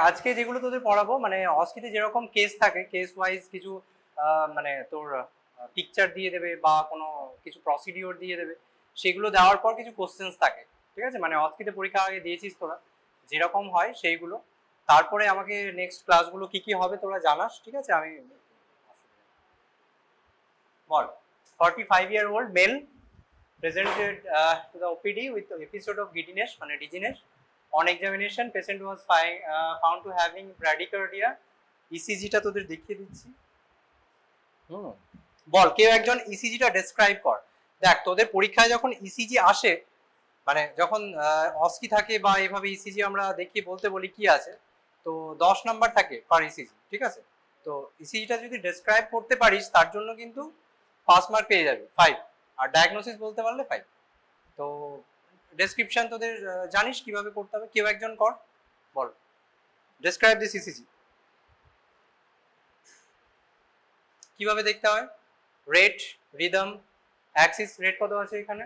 আজকে যেগুলো তোদের পড়াবো মানে অস্কিতে যেরকম কেস থাকে, কেস ওয়াইজ কিছু মানে তোর পিকচার দিয়ে দেবে বা কোনো কিছু প্রসিডিওর দিয়ে দেবে, সেগুলো দেওয়ার পর কিছু কোশ্চেন্স থাকে, ঠিক আছে? মানে অস্কিতে পরীক্ষা আগে দিয়েছিস তোরা, যেরকম হয় সেইগুলো, তারপরে আমাকে নেক্সট ক্লাসগুলো কি কি হবে তোরা জানাস, ঠিক আছে? আমি বল 45-year-old male presented to the OPD with the episode of giddiness মানে dizziness. On examination patient was found to having bradycardia. ECG টা তোদের দেখিয়ে দিচ্ছি। বল কেউ একজন ECG টা ডেসক্রাইব কর। দেখ তোদের পরীক্ষায় যখন ECG আসে, মানে যখন অস্কি থাকে বা এইভাবে ECG আমরা দেখিয়ে বলতে বলি কি আছে, তো 10 নাম্বার থাকে পার ECG, ঠিক আছে? তো ECG টা যদি ডেসক্রাইব করতে পারিস তার জন্য কিন্তু পাস মার্ক পেয়ে যাবে 5, আর ডায়াগনোসিস বলতে পারলে 5। তো ডেসক্রিপশন তোদের জানিস কিভাবে করতে হবে? কেউ একজন কর, বল ডেসক্রাইব দিস ECG। কিভাবে দেখতে হয়? Rate, rhythm, Axis. রেট কত আছে এখানে?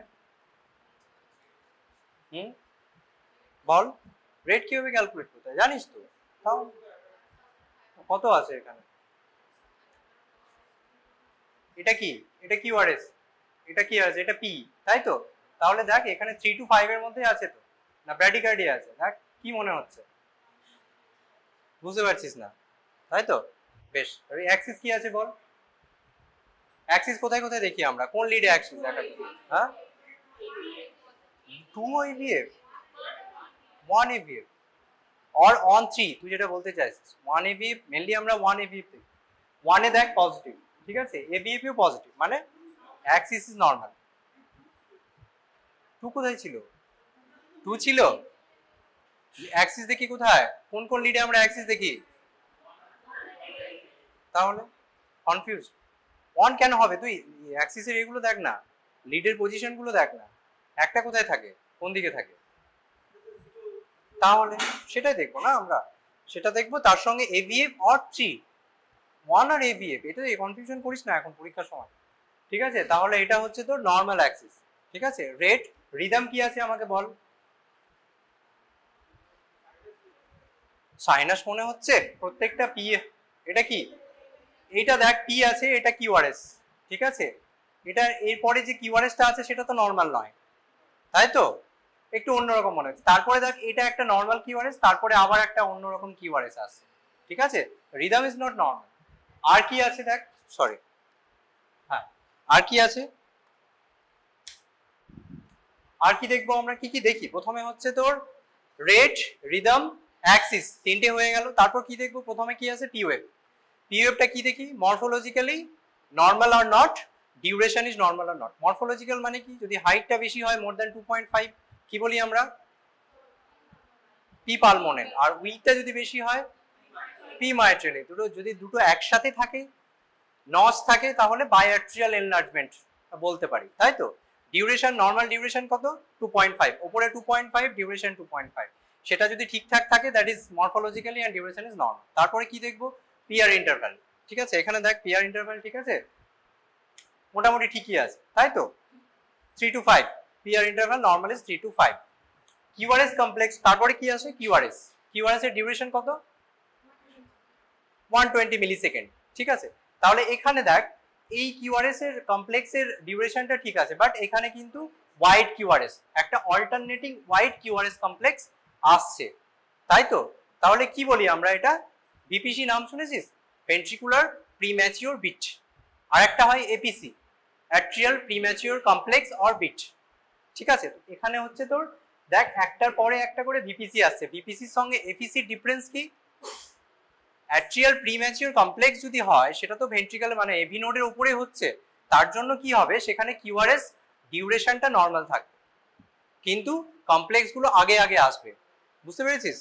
বল রেট কিভাবে ক্যালকুলেট করতে হয় জানিস তো? তাও কত আছে এখানে? এটা কি? এটা কিউআরএস। এটা কি আছে? এটা পি, তাই তো? তাহলে দেখ এখানে 3 to 5 এর মধ্যে আছে তো, না ব্র্যাডিকার্ডিয়া আছে? দেখ কি মনে হচ্ছে, বুঝতে পারছিস না, তাই তো? বেশ, অ্যাক্সিস কি আছে বল? অ্যাক্সিস কোথায় কোথায় দেখি আমরা? কোন লিডে অ্যাক্সিস দেখা? হ্যাঁ, 2 AVF, 1 AVF or on 3, তুই যেটা বলতে চাইছিস 1 AVF মেইনলি আমরা 1 AVF দেখি। 1 এ দেখ পজিটিভ, ঠিক আছে? AVF ও পজিটিভ, মানে অ্যাক্সিস ইজ নরমাল। 2 কোথায় ছিল? 2 ছিল। অ্যাক্সিস দেখি কোথায়? কোন কোন লিডে আমরা অ্যাক্সিস দেখি? তাহলে কনফিউজ 1 কেন হবে? তুই অ্যাক্সিসের এগুলো দেখ না, লিডের পজিশন গুলো দেখ না, একটা কোথায় থাকে, কোন দিকে থাকে, তাহলে সেটাই দেখবো না আমরা, সেটা দেখবো। তার সঙ্গে AVF or 3, 1 আর AVF, এটা কনফিউশন করিস না এখন পরীক্ষার সময়, ঠিক আছে? তাহলে এটা হচ্ছে তোর নর্মাল অ্যাক্সিস, ঠিক আছে? রেট, রিদম কি আছে আমাকে বল? সাইনাস মনে হচ্ছে প্রত্যেকটা পি। এটা কি? এইটা দেখ পি আছে, এটা কিউআরএস, ঠিক আছে? এটা এরপরে যে কিউআরএসটা আছে সেটা তো নর্মাল নয়, তাই তো? একটু অন্যরকম মনে হচ্ছে। তারপরে দেখ এটা একটা নর্মাল কিউআরএস, তারপরে আবার একটা অন্যরকম কিউআরএস আছে, ঠিক আছে? Rhythm is not normal. আর কি আছে দেখ, সরি, হ্যাঁ আর কি আছে? আর কি দেখবো আমরা? কি কি দেখি? প্রথমে হচ্ছে তোর রেট, রিদম, অ্যাক্সিস, তিনটে হয়ে গেল। তারপর কি দেখবো? প্রথমে কি আছে? পিওএফ। পিওএফটা কি দেখি? Morphologically normal are not, duration is normal are not. Morphological মানে কি? যদি হাইটটা বেশি হয় মোর দ্যান 2.5 কি বলি আমরা? পি পালমোনেল। আর উইথটা যদি বেশি হয় পি মাইট্রাল। দুটো যদি দুটো একসাথে থাকে, নস থাকে, তাহলে বায়াট্রিয়াল এনলার্জমেন্ট বলতে পারি, তাই তো? ডিউরেশন, নর্মাল ডিউরেশন কত? 2.5, উপরে 2.5, ডিউরেশন 2.5, সেটা যদি ঠিকঠাক থাকে that is morphologically and duration is normal. তারপরে কি দেখবো? পিয়ার ইন্টারভ্যাল, ঠিক আছে? এখানে দেখ পিয়ার ইন্টারভ্যাল, ঠিক আছে? মোটামুটি ঠিকই আছে, তাই তো? 3 to 5 PR interval, normal is 3 to 5। QRS complex, তারপরে কি আসে? কিউআরএস। কিউআরএস এর ডিউরেশন কত? 120 মিলিসেকেন্ড, ঠিক আছে? তাহলে এখানে দেখ এই কিউআরএস এর কমপ্লেক্সের ডিউরেশনটা ঠিক আছে, বাট এখানে কিন্তু ওয়াইড কিউআরএস, একটা অল্টারনেটিং ওয়াইড কিউআরএস কমপ্লেক্স আসছে, তাই তো? তাহলে কি বলি আমরা এটা? বিপিসি নাম শুনেছিস? Ventricular premature bit. আর একটা হয় APC, atrial premature complex or beat, ঠিক আছে? এখানে হচ্ছে তোর দেখ একটার পরে একটা করে ভিপিসি আসছে। ভিপিসির সঙ্গে এপিসির ডিফারেন্স কি? অ্যাট্রিয়াল প্রিম্যাচিওর কমপ্লেক্স যদি হয় সেটা তো ভেন্ট্রিকাল মানে এভি নোডের উপরে হচ্ছে, তার জন্য কি হবে? সেখানে কিউআরএস ডিউরেশনটা নর্মাল থাকবে, কিন্তু কমপ্লেক্স গুলো আগে আগে আসবে, বুঝতে পেরেছিস?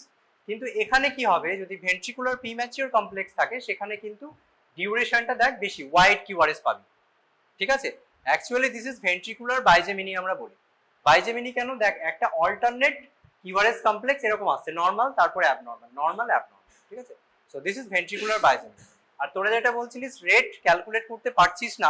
কিন্তু এখানে কি হবে? যদি ভেন্ট্রিকুলার প্রিম্যাচিওর কমপ্লেক্স থাকে সেখানে কিন্তু ডিউরেশনটা দেখ বেশি, ওয়াইড কিউআরএস পাবি, ঠিক আছে? অ্যাকচুয়ালি দিস ইজ ভেন্ট্রিকুলার বাইজেমিনি আমরা বলি। বাইজেমিনি কেন? দেখ একটা অল্টারনেট কিউআরএস কমপ্লেক্স এরকম আসছে, নর্মাল তারপরে অ্যাবনর্মাল, নর্মাল অ্যাবনর্মাল, ঠিক আছে? So this is ventricular bigeminy. আর তোরা যেটা বলছিলিস রেট ক্যালকুলেট করতে পারছিস না,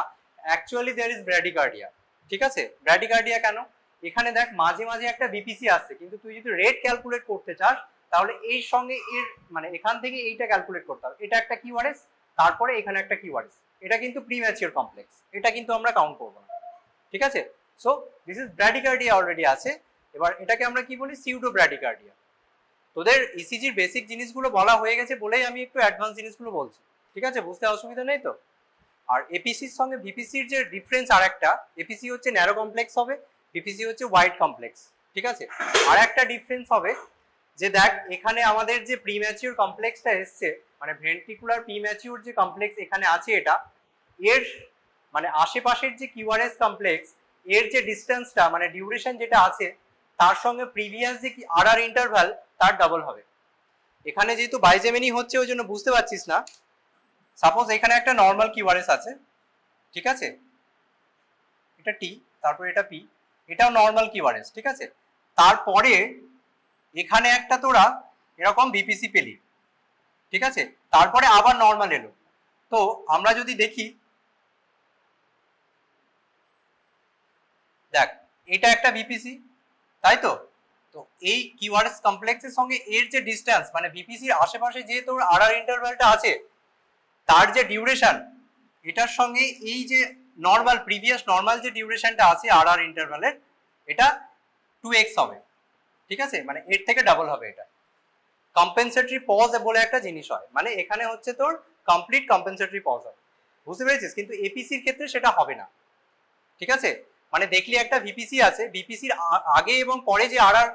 অ্যাকচুয়ালি দেয়ার ইজ ব্র্যাডিকার্ডিয়া, ঠিক আছে? ব্র্যাডিকার্ডিয়া কেন? এখানে দেখ মাঝে মাঝে একটা বিপিসি আসছে, কিন্তু তুই যদি রেট ক্যালকুলেট করতে চাস তাহলে এর সঙ্গে এর মানে এখান থেকে এইটা ক্যালকুলেট করতে হবে, এটা একটা কিউআরএস, তারপরে এখানে একটা কিউআরএস, এটা কিন্তু প্রিম্যাচিওর কমপ্লেক্স, এটা কিন্তু আমরা কাউন্ট করব না, ঠিক আছে। So this is bradycardia already আছে, এবার এটাকে আমরা কি বলি, সিউডো ব্র্যাডিকার্ডিয়া। তোদের ইসিজির বেসিক জিনিসগুলো বলা হয়ে গেছে বলেই আমি একটু অ্যাডভান্স জিনিসগুলো বলছি, ঠিক আছে, বুঝতে অসুবিধা নেই তো। আর এপিসির সঙ্গে ভিপিসির যে ডিফারেন্স আর একটা, এপিসি হচ্ছে ন্যারো কমপ্লেক্স হবে, ভিপিসি হচ্ছে ওয়াইড কমপ্লেক্স, ঠিক আছে। আর একটা ডিফারেন্স হবে যে দেখ এখানে আমাদের যে প্রিম্যাচিওর কমপ্লেক্সটা এসছে, মানে ভেন্ট্রিকুলার প্রিম্যাচিওর যে কমপ্লেক্স এখানে আছে, এটা এর মানে আশেপাশের যে কিউআরএস কমপ্লেক্স এর যে ডিস্টেন্সটা মানে ডিউরেশন যেটা আছে তার সঙ্গে প্রিভিয়াস যে আরআর ইন্টারভাল তার ডাবল হবে। এখানে যেহেতু বাইজেমিনি হচ্ছে ওই জন্য বুঝতে পারছিস না, সাপোজ এখানে একটা নর্মাল কিউআরএস আছে, ঠিক আছে, এটা টি, তারপর এটা পি, এটাও নর্মাল কিউআরএস, ঠিক আছে। তারপরে এখানে একটা তোরা এরকম বিপিসি পেলি, ঠিক আছে, তারপরে আবার নর্মাল এলো। তো আমরা যদি দেখি, দেখ এটা একটা বিপিসি, তাই তো, তো এই কিউআরএস কমপ্লেক্সের সঙ্গে এর যে ডিসটেন্স মানে বিপিসির আশেপাশে যে তোর আরআর ইন্টারভালটা আছে তার যে ডিউরেশন, এটার সঙ্গে এই যে নর্মাল প্রিভিয়াস নর্মাল যে ডিউরেশনটা আছে আরআর ইন্টারভালের, এটা 2x হবে, ঠিক আছে, মানে এর থেকে ডাবল হবে। এটা কম্পেনসেটরি পজ বলে একটা জিনিস হয়, মানে এখানে হচ্ছে তোর কমপ্লিট কম্পেনসেটরি পজ হয়, বুঝতে পেরেছিস, কিন্তু এপিসির ক্ষেত্রে সেটা হবে না, ঠিক আছে। মানে দেখলি একটা ভিপিসি আছে, ভিপিসির আগে এবং পরে যে আরআর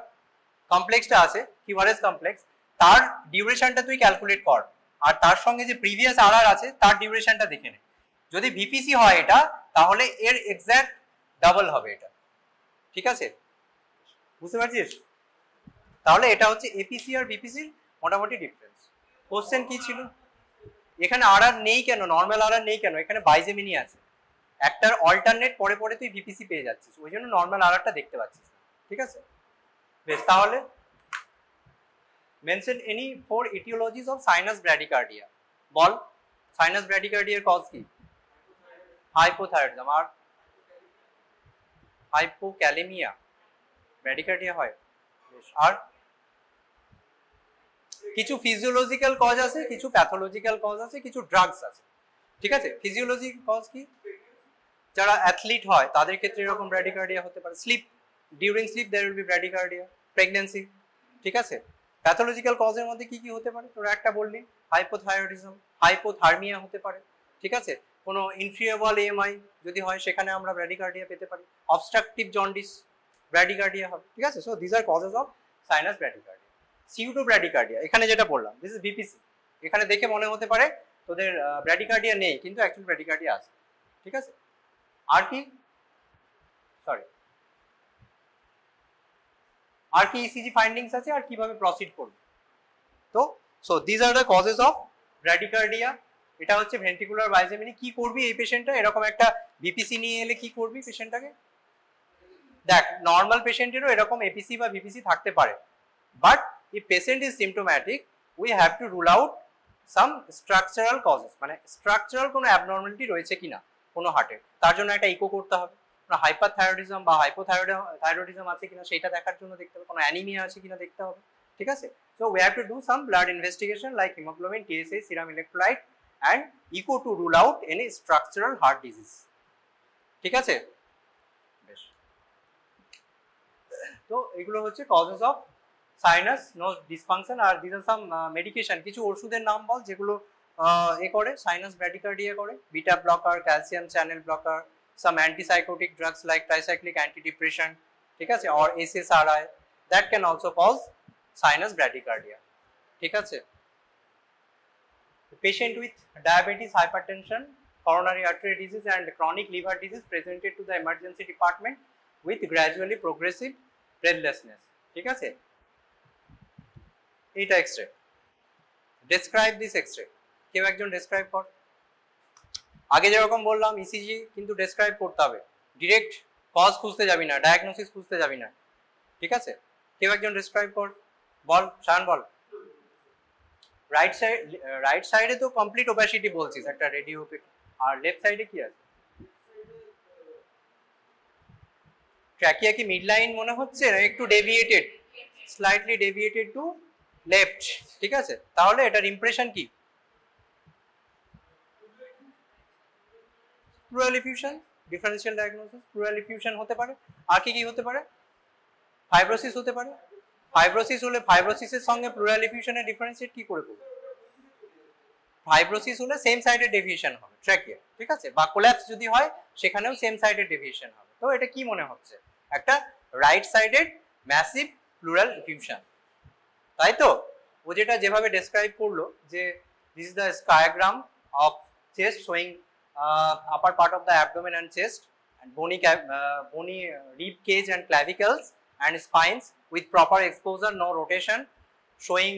কমপ্লেক্সটা আছে কিউআরএস কমপ্লেক্স, তার ডিউরেশনটা তুই ক্যালকুলেট কর, আর তার সঙ্গে যে প্রিভিয়াস আরআর আছে তার ডিউরেশনটা দেখে নে। যদি ভিপিসি হয় এটা, তাহলে এর এক্স্যাক্ট ডাবল হবে এটা, ঠিক আছে, বুঝতে পারছিস। তাহলে এটা হচ্ছে এপিসি আর ভিপিসির মোটামুটি ডিফারেন্স। কোশ্চেন কি ছিল, এখানে আরআর নেই কেন, নর্মাল আরআর নেই কেন, এখানে বাইজেমিনি আছে, একটার অল্টারনেট পরে পরে তুই ভিপিসি পেয়ে যাচ্ছিস, ওই জন্য নর্মাল আরআরটা দেখতে পাচ্ছিস, ঠিক আছে। বেশ, তাহলে mention any 4 etiologies of sinus bradycardia, বল সাইনাস ব্র্যাডিকার্ডিয়ার কজ কি? হাইপোথাইরয়েডিজম আর হাইপোক্যালেমিয়া ব্র্যাডিকার্ডিয়া হয়। বেশ, আর কিছু ফিজিওলজিক্যাল কজ আছে, কিছু প্যাথোলজিক্যাল কজ আছে, কিছু ড্রাগস আছে, ঠিক আছে। ফিজিওলজিক্যাল কজ কি, যারা অ্যাথলিট হয় তাদের ক্ষেত্রে এরকম ব্র্যাডিকার্ডিয়া হতে পারে, sleep during sleep there will be bradycardia, pregnancy, ঠিক আছে। প্যাথোলজিক্যাল কজের মধ্যে কি কি হতে পারে, তোরা একটা বললি হাইপোথাইরয়েডিজম, হাইপোথার্মিয়া হতে পারে, ঠিক আছে। কোনো ইনফিউরেবল এএমআই যদি হয় সেখানে আমরা ব্র্যাডিকার্ডিয়া পেতে পারি, অবস্ট্রাকটিভ জন্ডিস ব্র্যাডিকার্ডিয়া হবে, ঠিক আছে। So this are causes of sinus bradycardia. Pseudo bradycardia এখানে যেটা বললাম, দিস ইজ বিপিসি, এখানে দেখে মনে হতে পারে তোদের ব্র্যাডিকার্ডিয়া নেই, কিন্তু অ্যাকচুয়ালি ব্র্যাডিকার্ডিয়া আছে, ঠিক আছে। আর কি, সরি, আর কি ইসিজি ফাইন্ডিংস আছে, আর কিভাবে প্রসিড করব। তো so this are the causes of bradycardia. এটা হচ্ছে ভেন্ট্রিকুলার বাইজেমিনি। কি করবি এই পেশেন্টটা, এরকম একটা বিপিসি নিয়ে এলে কি করবি পেশেন্টটাকে, দেখ নর্মাল পেশেন্টেরও এরকম এপিসি বা বিপিসি থাকতে পারে, but if patient is symptomatic we have to rule out some structural causes, মানে স্ট্রাকচারাল কোনো অ্যাবনর্মালিটি রয়েছে কিনা কোনো হার্টের, তার জন্য একটা ইকো করতে হবে, হাইপারথাইরয়েডিজম বা হাইপোথাইরয়েডিজম আছে কিনা সেটা দেখার জন্য দেখতে হবে, কোনো অ্যানিমিয়া আছে কিনা দেখতে হবে, ঠিক আছে। So we have to do some blood investigation like hemoglobin, TSH, serum electrolyte and echo to rule out any structural heart disease, ঠিক আছে। বেশ, তো এগুলো হচ্ছে causes of sinus node dysfunction. আর দিস আর সাম মেডিকেশন, কিছু ওষুধের নাম বল যেগুলো এ করে সাইনাস ব্র্যাডিকার্ডিয়া করে, beta blocker, calcium channel blocker, some antipsychotic drugs like tricyclic antidepression, ঠিক আছে, or SSRI that can also cause sinus bradycardia, ঠিক আছে। Patient with diabetes, hypertension, coronary artery disease and chronic liver disease presented to the emergency department with gradually progressive breathlessness, ঠিক আছে। এইটা x-ray, describe this x-ray, কেউ একজন describe কর। আগে যেরকম বললাম ইসিজি কিন্তু ডেসক্রাইব করতে হবে, ডিরেক্ট কজ খুঁজতে যাবি না, ডায়াগনোসিস খুঁজতে যাবি না, ঠিক আছে। কেউ একজন ডেসক্রাইব কর, বল শান বল। রাইট সাইডে তো কমপ্লিট ওপাসিটি বলছিস, একটা রেডিও, আর লেফট সাইডে কি আছে, ট্র্যাকিয়া কি মিড লাইন মনে হচ্ছে না একটু deviated, slightly deviated to left, ঠিক আছে। তাহলে এটার ইমপ্রেশন কি? Pleural effusion, differential diagnosis pleural effusion হতে পারে। আর কি কি হতে পারে? ফাইব্রোসিস হতে পারে। ফাইব্রোসিস হলে ফাইব্রোসিসের সঙ্গে প্লুরাল এফিউশনের ডিফারেন্সিয়েট কি করে করব? ফাইব্রোসিস হলে সেম সাইডের ডেভিয়েশন হবে ট্র্যাকিয়া, ঠিক আছে, বা কোল্যাপস যদি হয় সেখানেও সেম সাইডের ডেভিয়েশন হবে। তো এটা কি মনে হচ্ছে? একটা right sided massive pleural effusion, তাই তো? ও যেটা যেভাবে ডেসক্রাইব করলো যে this is the skiagram of chest showing upper part of the abdomen and chest and bony rib cage and clavicles and spines with proper exposure, no rotation, showing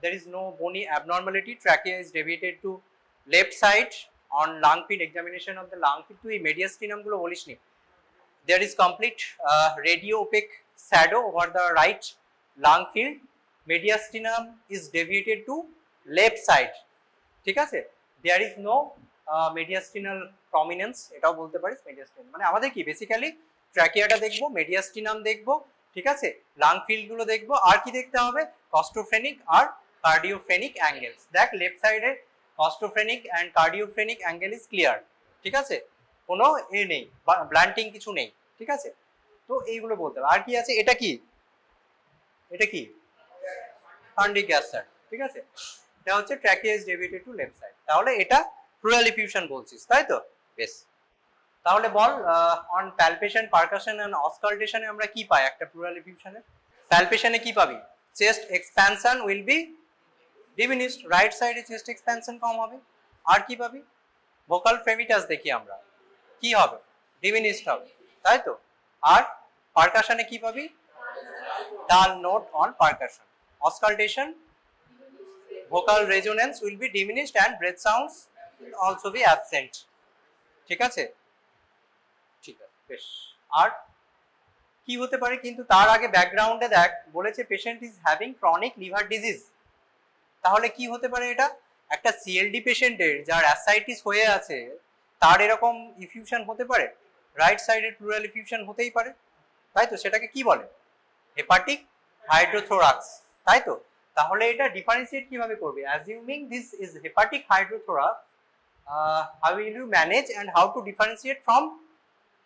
there is no bony abnormality. Trachea is deviated to left side. On lung field examination of the lung field, to mediastinum gulo bolish ni, there is complete radio opaque shadow over the right lung field. Mediastinum is deviated to left side, ঠিক আছে। there is no mediastinal prominence, এটাও বলতে পারিস mediastinum মানে আমাদের কি basically ট্র্যাকিয়াটা দেখবো, mediastinum দেখবো, ঠিক আছে, লাং ফিল্ড গুলো দেখবো, আর কি দেখতে হবে? কস্টোফ্রেনিক আর কার্ডিওফ্রেনিক অ্যাঙ্গেলস। দেখ লেফট সাইডে কস্টোফ্রেনিক অ্যান্ড কার্ডিওফ্রেনিক অ্যাঙ্গেল ইজ ক্লিয়ার, ঠিক আছে, কোনো এ নেই, ব্লান্টিং কিছু নেই, ঠিক আছে। তো এইগুলো বলতে হবে। আর কি আছে? এটা কি? এটা কি? ফান্ডিক গ্যাসার, ঠিক আছে। এটা হচ্ছে trachea is deviated to left side. তাহলে এটা প্লুরাল এফিউশন বলছিস, তাই তো? বেশ, তাহলে বল অন প্যালপেশন, পারকাশন এন্ড অসকাল্টেশনে আমরা কি পাই একটা প্লুরাল এফিউশনে? প্যালপেশনে কি পাবি? Chest expansion will be diminished, right সাইডে চেস্ট এক্সপ্যানশন কম হবে। আর কি পাবি? ভোকাল ফ্রেমিটাস দেখি আমরা, কি হবে? ডিমিনিশড হবে, তাই তো। আর পারকাশনে কি পাবি? Dull note on percussion. Auscultation, vocal resonance will be diminished and breath sounds will also be absent, ঠিক আছে, ঠিক আছে, বেশ। আর কি হতে পারে? কিন্তু তার আগে ব্যাকগ্রাউন্ডে দেখ, বলেছে patient is having chronic liver disease. তাহলে কি হতে পারে? এটা একটা সিএলডি পেশেন্টের যার অ্যাসাইটিস হয়ে আছে, তার এরকম ইফিউশন হতে পারে, রাইট সাইডের প্লুরাল ইফিউশন হতেই পারে, তাই তো। সেটাকে কি বলে? হেপাটিক হাইড্রোথোরাক্স, তাই তো। তাহলে এটা ডিফারেন্সিয়েট কিভাবে করবে? Assuming this is hepatic hydrothorax, how will you manage and how to differentiate from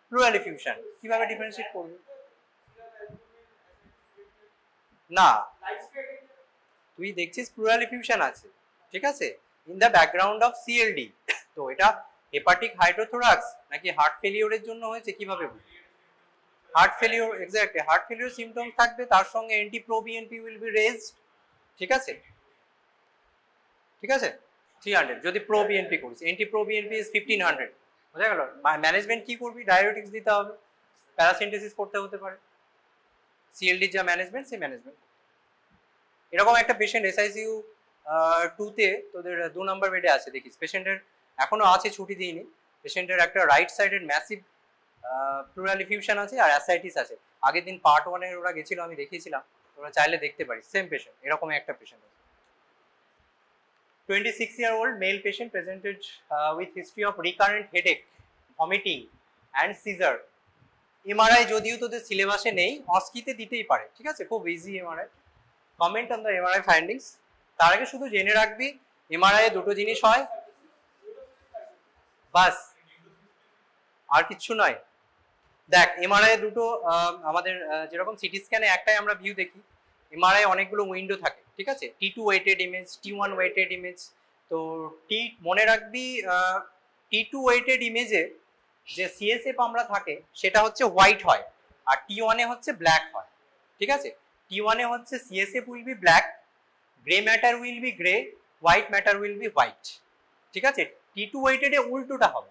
pleural effusion? কিভাবে ডিফারেন্সিয়েট করবে? না, তুই দেখছিস প্লুরাল এফিউশন আছে, ঠিক আছে, in the background of CLD. তো এটা হেপাটিক হাইড্রোথোরাক্স নাকি হার্ট ফেলিওরের জন্য হয়েছে, কিভাবে বুঝবি? Heart failure, exactly, heart failure symptoms থাকবে, তার সঙ্গে এন্টিপ্রোবিএনপি উইল বি রেজড, ঠিক আছে, ঠিক আছে, 300 যদি প্রো বিএনপি করিস, এন্টি প্রো বিএনপি ইজ 1500, বুঝা গেল। ম্যানেজমেন্ট কি করবি? ডায়োরেটিক্স দিতে হবে, প্যারাসিন্থেসিস করতে হতে পারে, সিএলডি যা ম্যানেজমেন্ট সেই ম্যানেজমেন্ট। এরকম একটা পেশেন্ট এসআইসিইউ 2 তে তোদের 2 নম্বর বেডে আছে, দেখিস পেশেন্টের এখনো আছে, ছুটি দিইনি। পেশেন্টের একটা রাইট সাইডের ম্যাসিভ প্লুরাল এফিউশন আছে আর অ্যাসাইটিস আছে। আগের দিন পার্ট 1 এর ওরা গেছিল, আমি দেখিয়েছিলাম, তোরা চাইলে দেখতে পারিস। সেম পেশেন্ট, এরকম একটা পেশেন্ট আছে। 26-year-old male patient presented with history of recurrent headache, vomiting and seizure. MRI যদিও তোদের সিলেবাসে নেই, অস্কিতে দিতেই পারে, ঠিক আছে, খুব easy MRI. Comment on the MRI findings. তার আগে শুধু জেনে রাখবি এমআরআই এ দুটো জিনিস হয়, বাস, আর কিছু নয়। দেখ এমআরআই দুটো, আমাদের যেরকম সিটি স্ক্যানে একটাই আমরা ভিউ দেখি, এমআরআই অনেকগুলো উইন্ডো থাকে, ঠিক আছে, T2 weighted image, T1 weighted image. তো মনে রাখবি T2 ওয়েটেড ইমেজে যে সিএসএফ আমরা থাকে সেটা হচ্ছে হোয়াইট হয়, আর T1 এ হচ্ছে ব্ল্যাক হয়, ঠিক আছে। T1 এ হচ্ছে CSF will be black, grey matter will be grey, white matter will be white, ঠিক আছে। T2 ওয়েটেড এ উল্টোটা হবে,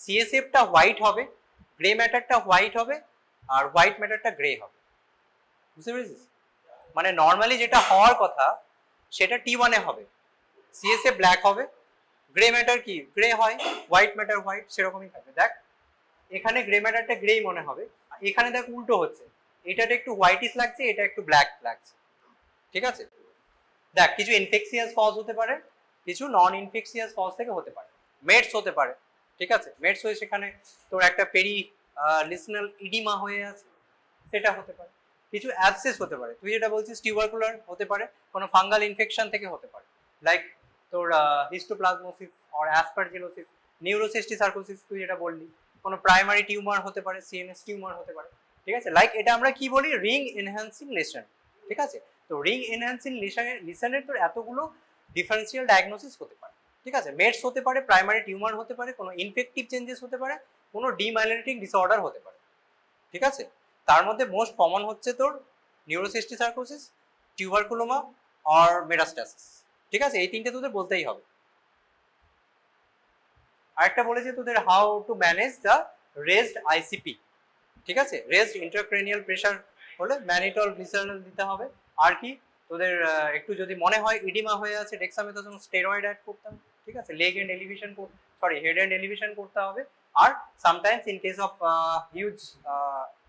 সিএসএফটা হোয়াইট হবে, গ্রে ম্যাটারটা হোয়াইট হবে, আর হোয়াইট ম্যাটারটা গ্রে হবে, বুঝতে পেরেছিস? মানে নর্মালি যেটা হওয়ার কথা সেটা T1 এ হবে, সিএসএ ব্ল্যাক হবে, গ্রে ম্যাটার কি গ্রে হয়, হোয়াইট ম্যাটার হোয়াইট, সেরকমই থাকবে। দেখ এখানে গ্রে ম্যাটারটা গ্রেই মনে হবে, এখানে দেখ উল্টো হচ্ছে, এটাটা একটু হোয়াইটিশ লাগছে, এটা একটু ব্ল্যাক লাগছে, ঠিক আছে। দেখ কিছু ইনফেকশিয়াস কজ হতে পারে, কিছু নন ইনফেকশিয়াস কজ থেকে হতে পারে, মেডস হতে পারে, ঠিক আছে, মেডস হয়ে সেখানে তোর একটা পেরি লিসনাল ইডিমা হয়ে আছে, সেটা হতে পারে। কিছু অ্যাবসেস হতে পারে, তুই যেটা বলছিস টিউবারকুলার হতে পারে, কোনো ফাঙ্গাল ইনফেকশন থেকে হতে পারে, লাইক তোর হিস্টোপ্লাজমোসিস অর অ্যাসপারজিলোসিস, নিউরোসিস্টিসার্কোসিস তুই যেটা বললি, কোনো প্রাইমারি টিউমার হতে পারে, সিএনএস টিউমার হতে পারে, ঠিক আছে। লাইক এটা আমরা কি বলি, রিং এনহ্যান্সিং লেশন, ঠিক আছে। তো রিং এনহ্যান্সিং লিসনের তোর এতগুলো ডিফারেন্সিয়াল ডায়াগনোসিস হতে পারে, ঠিক আছে। মেডস হতে পারে, প্রাইমারি টিউমার হতে পারে, কোনো ইনফেক্টিভ চেঞ্জেস হতে পারে, কোনো ডিমাইলিনেটিং ডিসঅর্ডার হতে পারে, ঠিক আছে। তার মধ্যে মোস্ট কমন হচ্ছে তোর নিউরোসিস্টিসার্কোসিস, টিউবারকুলোমা আর মেটাস্টাসিস, ঠিক আছে। এই তিনটে তোদের বলতেই হবে। আরেকটা বলেছে তোদের how to manage the raised ICP, ঠিক আছে। রেজড ইন্ট্রাক্রেনিয়াল প্রেশার হলে ম্যানিটল গ্লিসারল দিতে হবে। আর কি তোদের একটু যদি মনে হয় ইডিমা হয়ে আছে, ডেক্সামেথাসোন স্টেরয়েড অ্যাড করতে হবে, ঠিক আছে। Leg end elevation head end elevation করতে হবে। আর sometimes in case of huge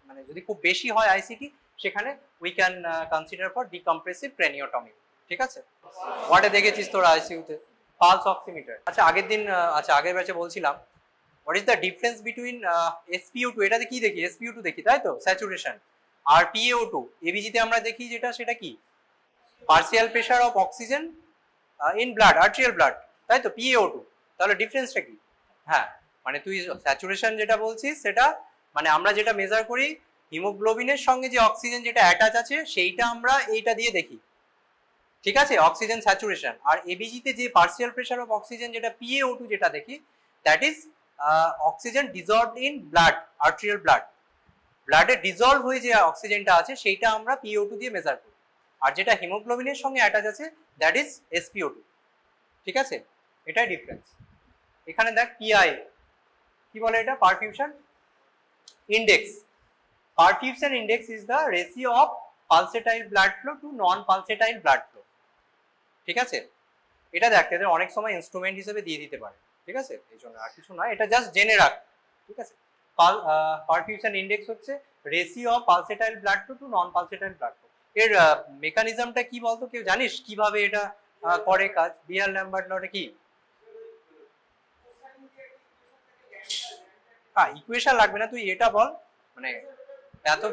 মানে যদি খুব বেশি হয় আইসিটি, সেখানে we can consider for decompressive craniotomy, ঠিক আছে। ওয়াটে দেখেছিস তোর আইসিইউতে পালস অক্সিমিটার। আচ্ছা আগের ব্যাচে বলছিলাম what is the difference between SpO2, এটাতে কি দেখি, SpO2 দেখি তাই তো, স্যাচুরেশন, আর PaO2 এবিজিতে আমরা দেখি যেটা, সেটা কি partial pressure of oxygen in blood, arterial blood, তাই তো PaO2। তাহলে ডিফারেন্সটা কি? হ্যাঁ মানে তুই স্যাচুরেশন যেটা বলছিস সেটা মানে আমরা যেটা মেজার করি হিমোগ্লোবিনের সঙ্গে যে অক্সিজেন যেটা অ্যাটাচ আছে সেইটা আমরা এইটা দিয়ে দেখি, ঠিক আছে, অক্সিজেন স্যাচুরেশন। আর এবিজিতে যে পার্সিয়াল প্রেশার অফ অক্সিজেন যেটা PaO2 যেটা দেখি, that is oxygen dissolved in blood, arterial blood, ব্লাডে ডিজলভ হয়ে যে অক্সিজেনটা আছে সেইটা আমরা PaO2 দিয়ে মেজার করি। আর যেটা হিমোগ্লোবিনের সঙ্গে অ্যাটাচ আছে দ্যাট ইজ SpO2, ঠিক আছে। এটাই ডিফারেন্স। এখানে দেখ PI কি বলে, এটা perfusion index. Perfusion index is the ratio of পালসেটাইল blood flow two non পালসেটাইল blood flow, ঠিক আছে। এটা দেখ এদের অনেক সময় ইনস্ট্রুমেন্ট হিসেবে দিয়ে দিতে পারে, ঠিক আছে, এই জন্য আর কিছু নয়, এটা জাস্ট জেনে রাখ, ঠিক আছে। পারফিউশন ইন্ডেক্স হচ্ছে ratio of পালসেটাইল blood flow two non পালসেটাইল blood flow. এর মেকানিজমটা কি বলতো, কেউ জানিস কিভাবে এটা করে কাজ? বিয়ার-ল্যাম্বার্ট লটা কি? হ্যাঁ ইকুয়েশন লাগবে না, তুই এটা বল, মানে এত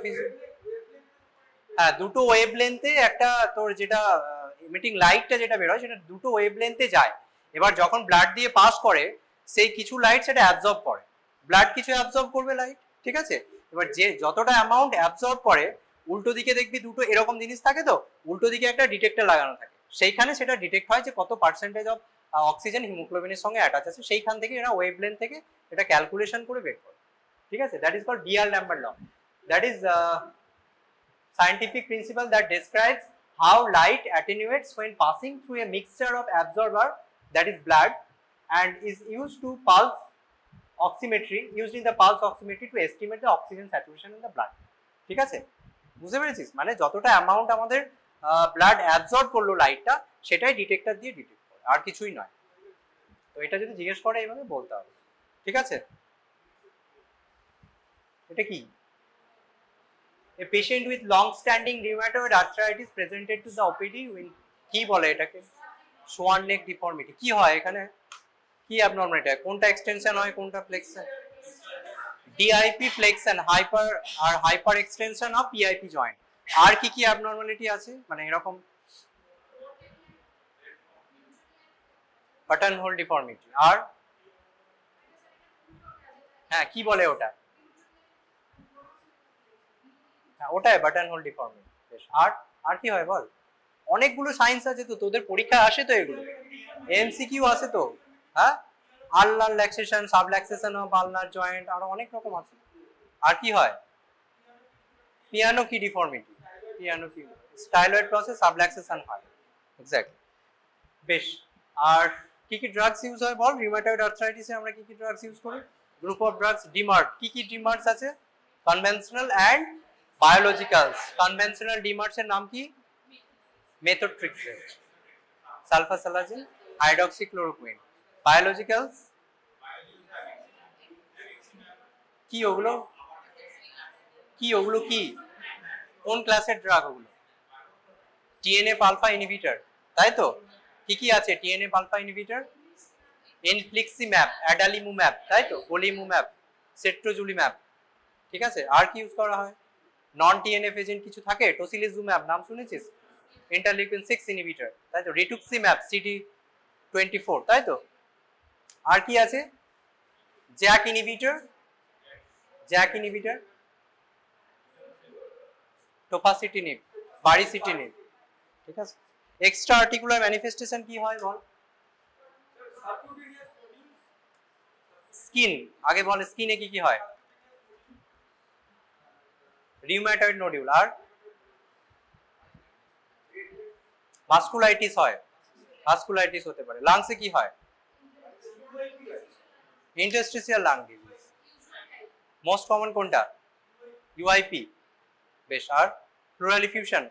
হ্যাঁ দুটো ওয়েভলেন্থে একটা তোর যেটা ইমিটিং লাইটটা যেটা বের হয় সেটা দুটো ওয়েভলেন্থে যায়। এবার যখন ব্লাড দিয়ে পাস করে সেই কিছু লাইট সেটা অ্যাবজর্ব করে, ব্লাড কিছু অ্যাবজর্ব করবে লাইট, ঠিক আছে। এবার যে যতটা অ্যামাউন্ট অ্যাবজর্ব করে উল্টো দিকে দেখবি দুটো এরকম জিনিস থাকে, তো উল্টো দিকে একটা ডিটেক্টর লাগানো থাকে, সেইখানে সেটা ডিটেক্ট হয় যে কত পার্সেন্টেজ অফ অক্সিজেন হিমোগ্লোবিনের সঙ্গে অ্যাটাচ আছে, সেইখান থেকে এরা ওয়েভলেন্থ থেকে এটা ক্যালকুলেশন করে বের করে, ঠিক আছে। That is called Beer Lambert law. That is scientific principle that describes how light attenuates when passing through a mixture of absorber, that is blood, and is used to pulse oximetry, used in the pulse oximetry to estimate the oxygen saturation in the blood, ঠিক আছে। বুঝতে পেরেছিস, মানে যতটা amount আমাদের blood absorb করলো লাইটটা সেটাই ডিটেক্টর দিয়ে ডিটেক্ট করে, আর কিছুই নয়। তো এটা যদি জিজ্ঞেস করে এইভাবে বলতে হবে, ঠিক আছে। এটা কি? A patient with long-standing rheumatoid arthritis presented to the OPD with কি বলে এটাকে, Swan neck deformity। কি হয় এখানে, কি অ্যাবনরমালিটি হয়, কোনটা এক্সটেনশন হয় কোনটা flexion? DIP flexion, hyper extension of PIP joint. আর কি কি অ্যাবনরমালিটি আছে, মানে এরকম বাটন হোল ডিফর্মিটি। আর হ্যাঁ কি বলে ওটা, ওটাই বাটন হোল ডিফর্মিটি। বেশ, আর কি হয় বল? অনেকগুলো সায়েন্স আছে তো, তোদের পরীক্ষা আসে তো, এগুলো MCQ আসে তো। হ্যাঁ আলনার ল্যাক্সেশন, সাবল্যাক্সেশন অফ আলনার জয়েন্ট, আরো অনেক রকম আছে। আর কি হয়? পিয়ানো কি ডিফর্মিটি, পিয়ানো কি স্টাইলয়েড প্রসেস সাবল্যাক্সেশন হয়, এক্স্যাক্টলি। বেশ, আর কি কি ড্রাগস ইউজ হয় বল? রিউমাটয়েড আর্থ্রাইটিসে আমরা কি কি ড্রাগস ইউজ করি? Group of drugs DMARD. কি কি ডিমার্টস আছে? Conventional and biologicals. Conventional DMARDs এর নাম কি? Methotrexate, sulfasalazine, hydroxychloroquine. বায়োলজিক্যালস কি ওগুলো? কি কোন ক্লাসের ড্রাগ ওগুলো? TNF আলফা ইনহিবিটর, তাই তো। কি কি আছে TNF আলফা ইনহিবিটর? ইনফ্লিক্সিম্যাব, অ্যাডালিমুম্যাব, তাই তো, গোলিমুম্যাব, সেট্রোজুলিম্যাব, ঠিক আছে। আর কি ইউজ করা হয়? নন টিএনএফ এজেন্ট কিছু থাকে, টোসিলিজুম্যাব নাম শুনেছিস, ইন্টারলিউকিন 6 ইনহিবিটর, তাই তো, রিটুক্সিম্যাব CD24, তাই তো। আর কি আছে, জ্যাক ইনহিবিটর, টোফাসিটিনিব, বারিসিটিনিব, ঠিক আছে। এক্সট্রা আর্টিকুলার ম্যানিফেস্টেশন কি হয় বল? স্কিন, আগে বল স্কিনে কি কি হয়? রিউম্যাটয়েড নোডিউল, আর ভাস্কুলাইটিস হয়, ভাস্কুলাইটিস হতে পারে। লাংসে কি হয়? Interstitial lung disease, most common কোনটা? ইউআইপি, বেশ। আর প্লুরাল এফিউশন,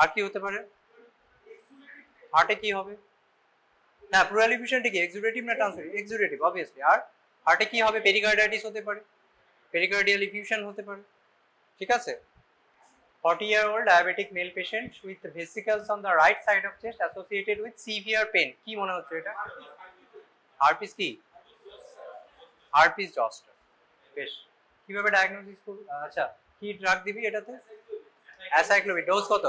আর কি হতে পারে? হার্টে কি হবে? না, প্লুরাল এফিউশনটা কি এক্সুডেটিভ না ট্রান্সমিটিভ? Exudative obviously. আর হার্টে কি হবে? পেরিকার্ডাইটিস হতে পারে, পেরিকার্ডিয়াল এফিউশন হতে পারে, ঠিক আছে। 40-year-old diabetic male patient with vesicles on the right side of chest associated with severe pain, কি মনে হচ্ছে এটা? হার্পিস কি? হার্পিস জস্টার, বেশ। কিভাবে ডায়াগনোসিস করব? আচ্ছা, কি ড্রাগ দিবি এটাতে? অ্যাসাইক্লোভির, ডোজ কত?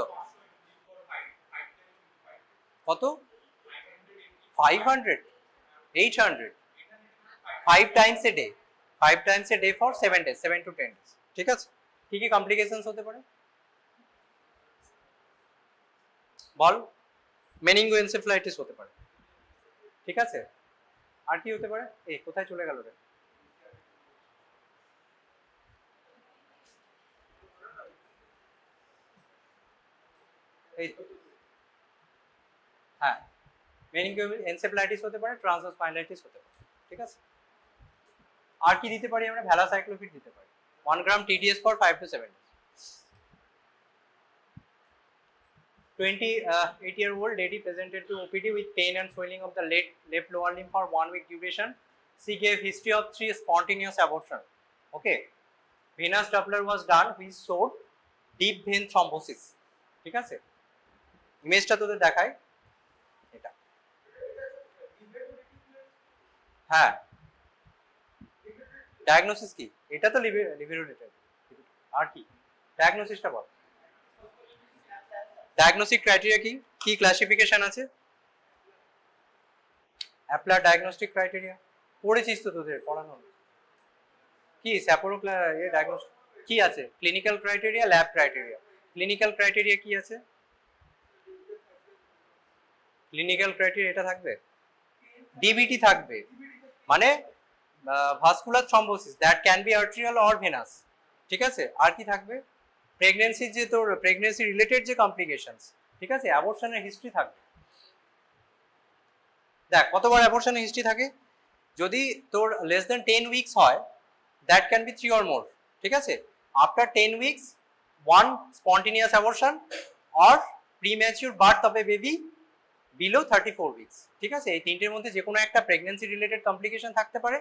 কত? 500, 800, 5 times a day, 5 times a day for 7 days, 7 to 10 days, ঠিক আছে। কি কি কমপ্লিকেশনস হতে পারে বল? মেনিঙ্গোএনসেফ্যালাইটিস হতে পারে, ঠিক আছে। আর কি হতে পারে? এই কোথায় চলে গেল রে? এই, হ্যাঁ, মেনিঙ্গোএনসেফ্যালাইটিস হতে পারে, ট্রান্সোস্পাইনালাইটিস হতে পারে, ঠিক আছে। আর কি দিতে পারি আমরা? ভ্যালাসাইক্লোভির দিতে পারি, 1 gram TDS for 5 to 7 days। 28-year-old lady presented to OPD with pain and swelling of the left lower limb for 1 week duration. She gave history of 3 spontaneous abortion. Okay, venous Doppler was done which showed deep vein thrombosis, ঠিক আছে। ইমেজটা তোদের দেখাই, এটা, হ্যাঁ। Diagnosis কি? এটা তো লিভেরোডেটেড। আর কি ডায়াগনোসিসটা বল? ডায়াগনস্টিক ক্রাইটেরিয়া কি কি ক্লাসিফিকেশন আছে? অ্যাপ্লার ডায়াগনস্টিক ক্রাইটেরিয়া পড়েছিস তো, তোদের পড়ানো কি? স্যাপোরো ডায়াগনস্টিক কি আছে? Clinical criteria, lab criteria. Clinical criteria কি আছে? ক্লিনিক্যাল ক্রাইটেরিয়া এটা থাকবে, ডিবিটি থাকবে, মানে vascular thrombosis that can be arterial or venous, ঠিক আছে। আর কি থাকবে? প্রেগন্যান্সি, যে তোর প্রেগন্যান্সি রিলেটেড যে কমপ্লিকেশনস, ঠিক আছে। অ্যাবর্শনের হিস্ট্রি থাকবে, দেখ কতবার অ্যাবর্শনের হিস্ট্রি থাকে। যদি তোর লেস দেন 10 উইকস হয়, that can B 3 or more, ঠিক আছে। After 10 weeks 1 spontaneous abortion or premature birth of A baby below 34 weeks, ঠিক আছে। এই তিনটের মধ্যে যে কোনো একটা প্রেগন্যান্সি রিলেটেড কমপ্লিকেশন থাকতে পারে।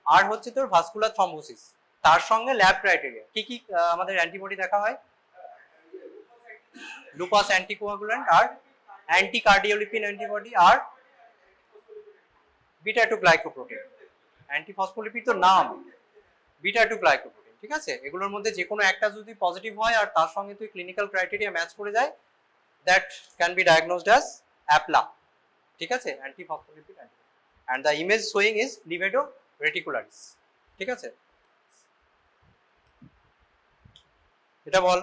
আর হচ্ছে তোর ভাস্কুলার থ্রম্বোসিস, তার সঙ্গে ল্যাব ক্রাইটেরিয়া কি কি আমাদের অ্যান্টিবডি দেখা হয়? লুপাস অ্যান্টিকোয়াগুল্যান্ট, আর অ্যান্টি কার্ডিওলিপিন অ্যান্টিবডি, আর বিটা 2 গ্লাইকোপ্রোটিন। অ্যান্টিফসফোলিপিড তো নাম, বিটা 2 গ্লাইকোপ্রোটিন, ঠিক আছে। এগুলোর মধ্যে যে কোনো একটা যদি পজিটিভ হয় আর তার সঙ্গে তুই ক্লিনিক্যাল ক্রাইটেরিয়া ম্যাচ করে যায়, that can be diagnosed as APLA, ঠিক আছে, antiphospholipid antibody. And the image showing is livedo reticularis, ঠিক আছে। এটা বল।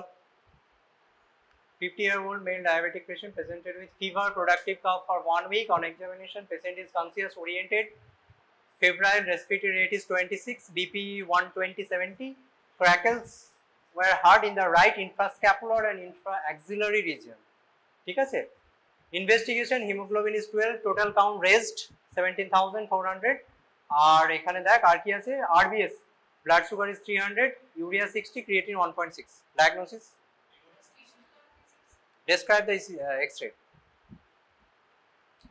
50-year-old male diabetic patient presented with fever, productive cough for 1 week. On examination, patient is conscious oriented, febrile, respiratory rate is 26, BP 120/70, crackles were heard in the right infrascapular and infraaxillary region, ঠিক আছে। Investigation, haemoglobin is 12, total count raised 17,400। আর এখানে দেখ আর কি আছে? RBS, blood sugar is 300, urea 60, creatine 1.6। diagnosis, describe the x-ray,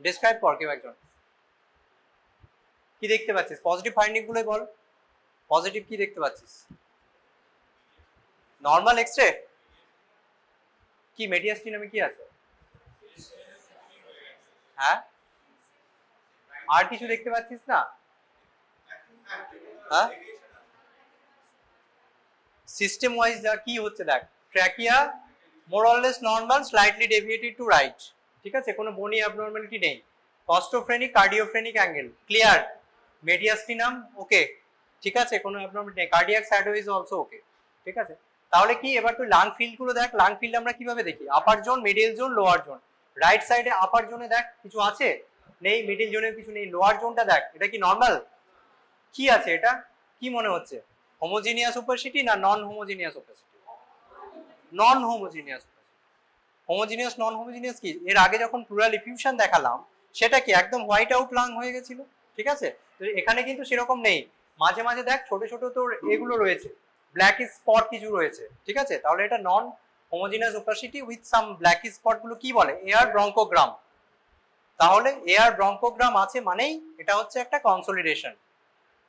describe কর কেউ একজন। কি দেখতে পাচ্ছিস? পজিটিভ ফাইন্ডিং গুলোই বল, পজিটিভ কি দেখতে পাচ্ছিস? নর্মাল এক্স-রে কি? মেডিয়াস্টিনামে কি আছে? হ্যাঁ, আর কিছু দেখতে পাচ্ছিস না? হ্যাঁ, সিস্টেম ওয়াইজ কি হচ্ছে দেখ, trachea more or less normal, slightly deviated to right, ঠিক আছে, কোনো বনি অ্যাবনর্মালিটি নেই। কস্টোফ্রেনিক কার্ডিওফ্রেনিক অ্যাঙ্গেল ক্লিয়ার, মেডিয়াস্টিনাম ওকে, ঠিক আছে, কোনো অ্যাবনর্মালিটি নেই। কার্ডিয়াক শ্যাডো ইজ অলসো ওকে, ঠিক আছে। তাহলে কি এবার তুই লাং ফিল্ড গুলো দেখ, লাং ফিল্ড আমরা কিভাবে দেখি, upper zone, middle zone, lower zone. Right সাইডে আপার জোনে দেখ কিছু আছে, নেই, মিডল জোনে কিছু নেই, লোয়ার জোনটা দেখ, এটা কি নর্মাল, কি আছে এটা, কি মনে হচ্ছে, হোমোজিনিয়াস ওপাসিটি না নন homogeneous opacity? Non homogeneous. Homogeneous non homogeneous কি, এর আগে যখন প্লুরাল ইফিউশন দেখালাম সেটা কি একদম হোয়াইট আউট লাং হয়ে গেছিল, ঠিক আছে, তো এখানে কিন্তু সেরকম নেই, মাঝে মাঝে দেখ ছোট ছোট তোর এগুলো রয়েছে, ব্ল্যাক স্পট কিছু রয়েছে, ঠিক আছে, তাহলে এটা নন homogeneous opacity with some black spot গুলো কি বলে, এয়ার ব্রঙ্কোগ্রাম। তাহলে এয়ার ব্রঙ্কোগ্রাম আছে মানেই এটা হচ্ছে একটা কনসোলিডেশন,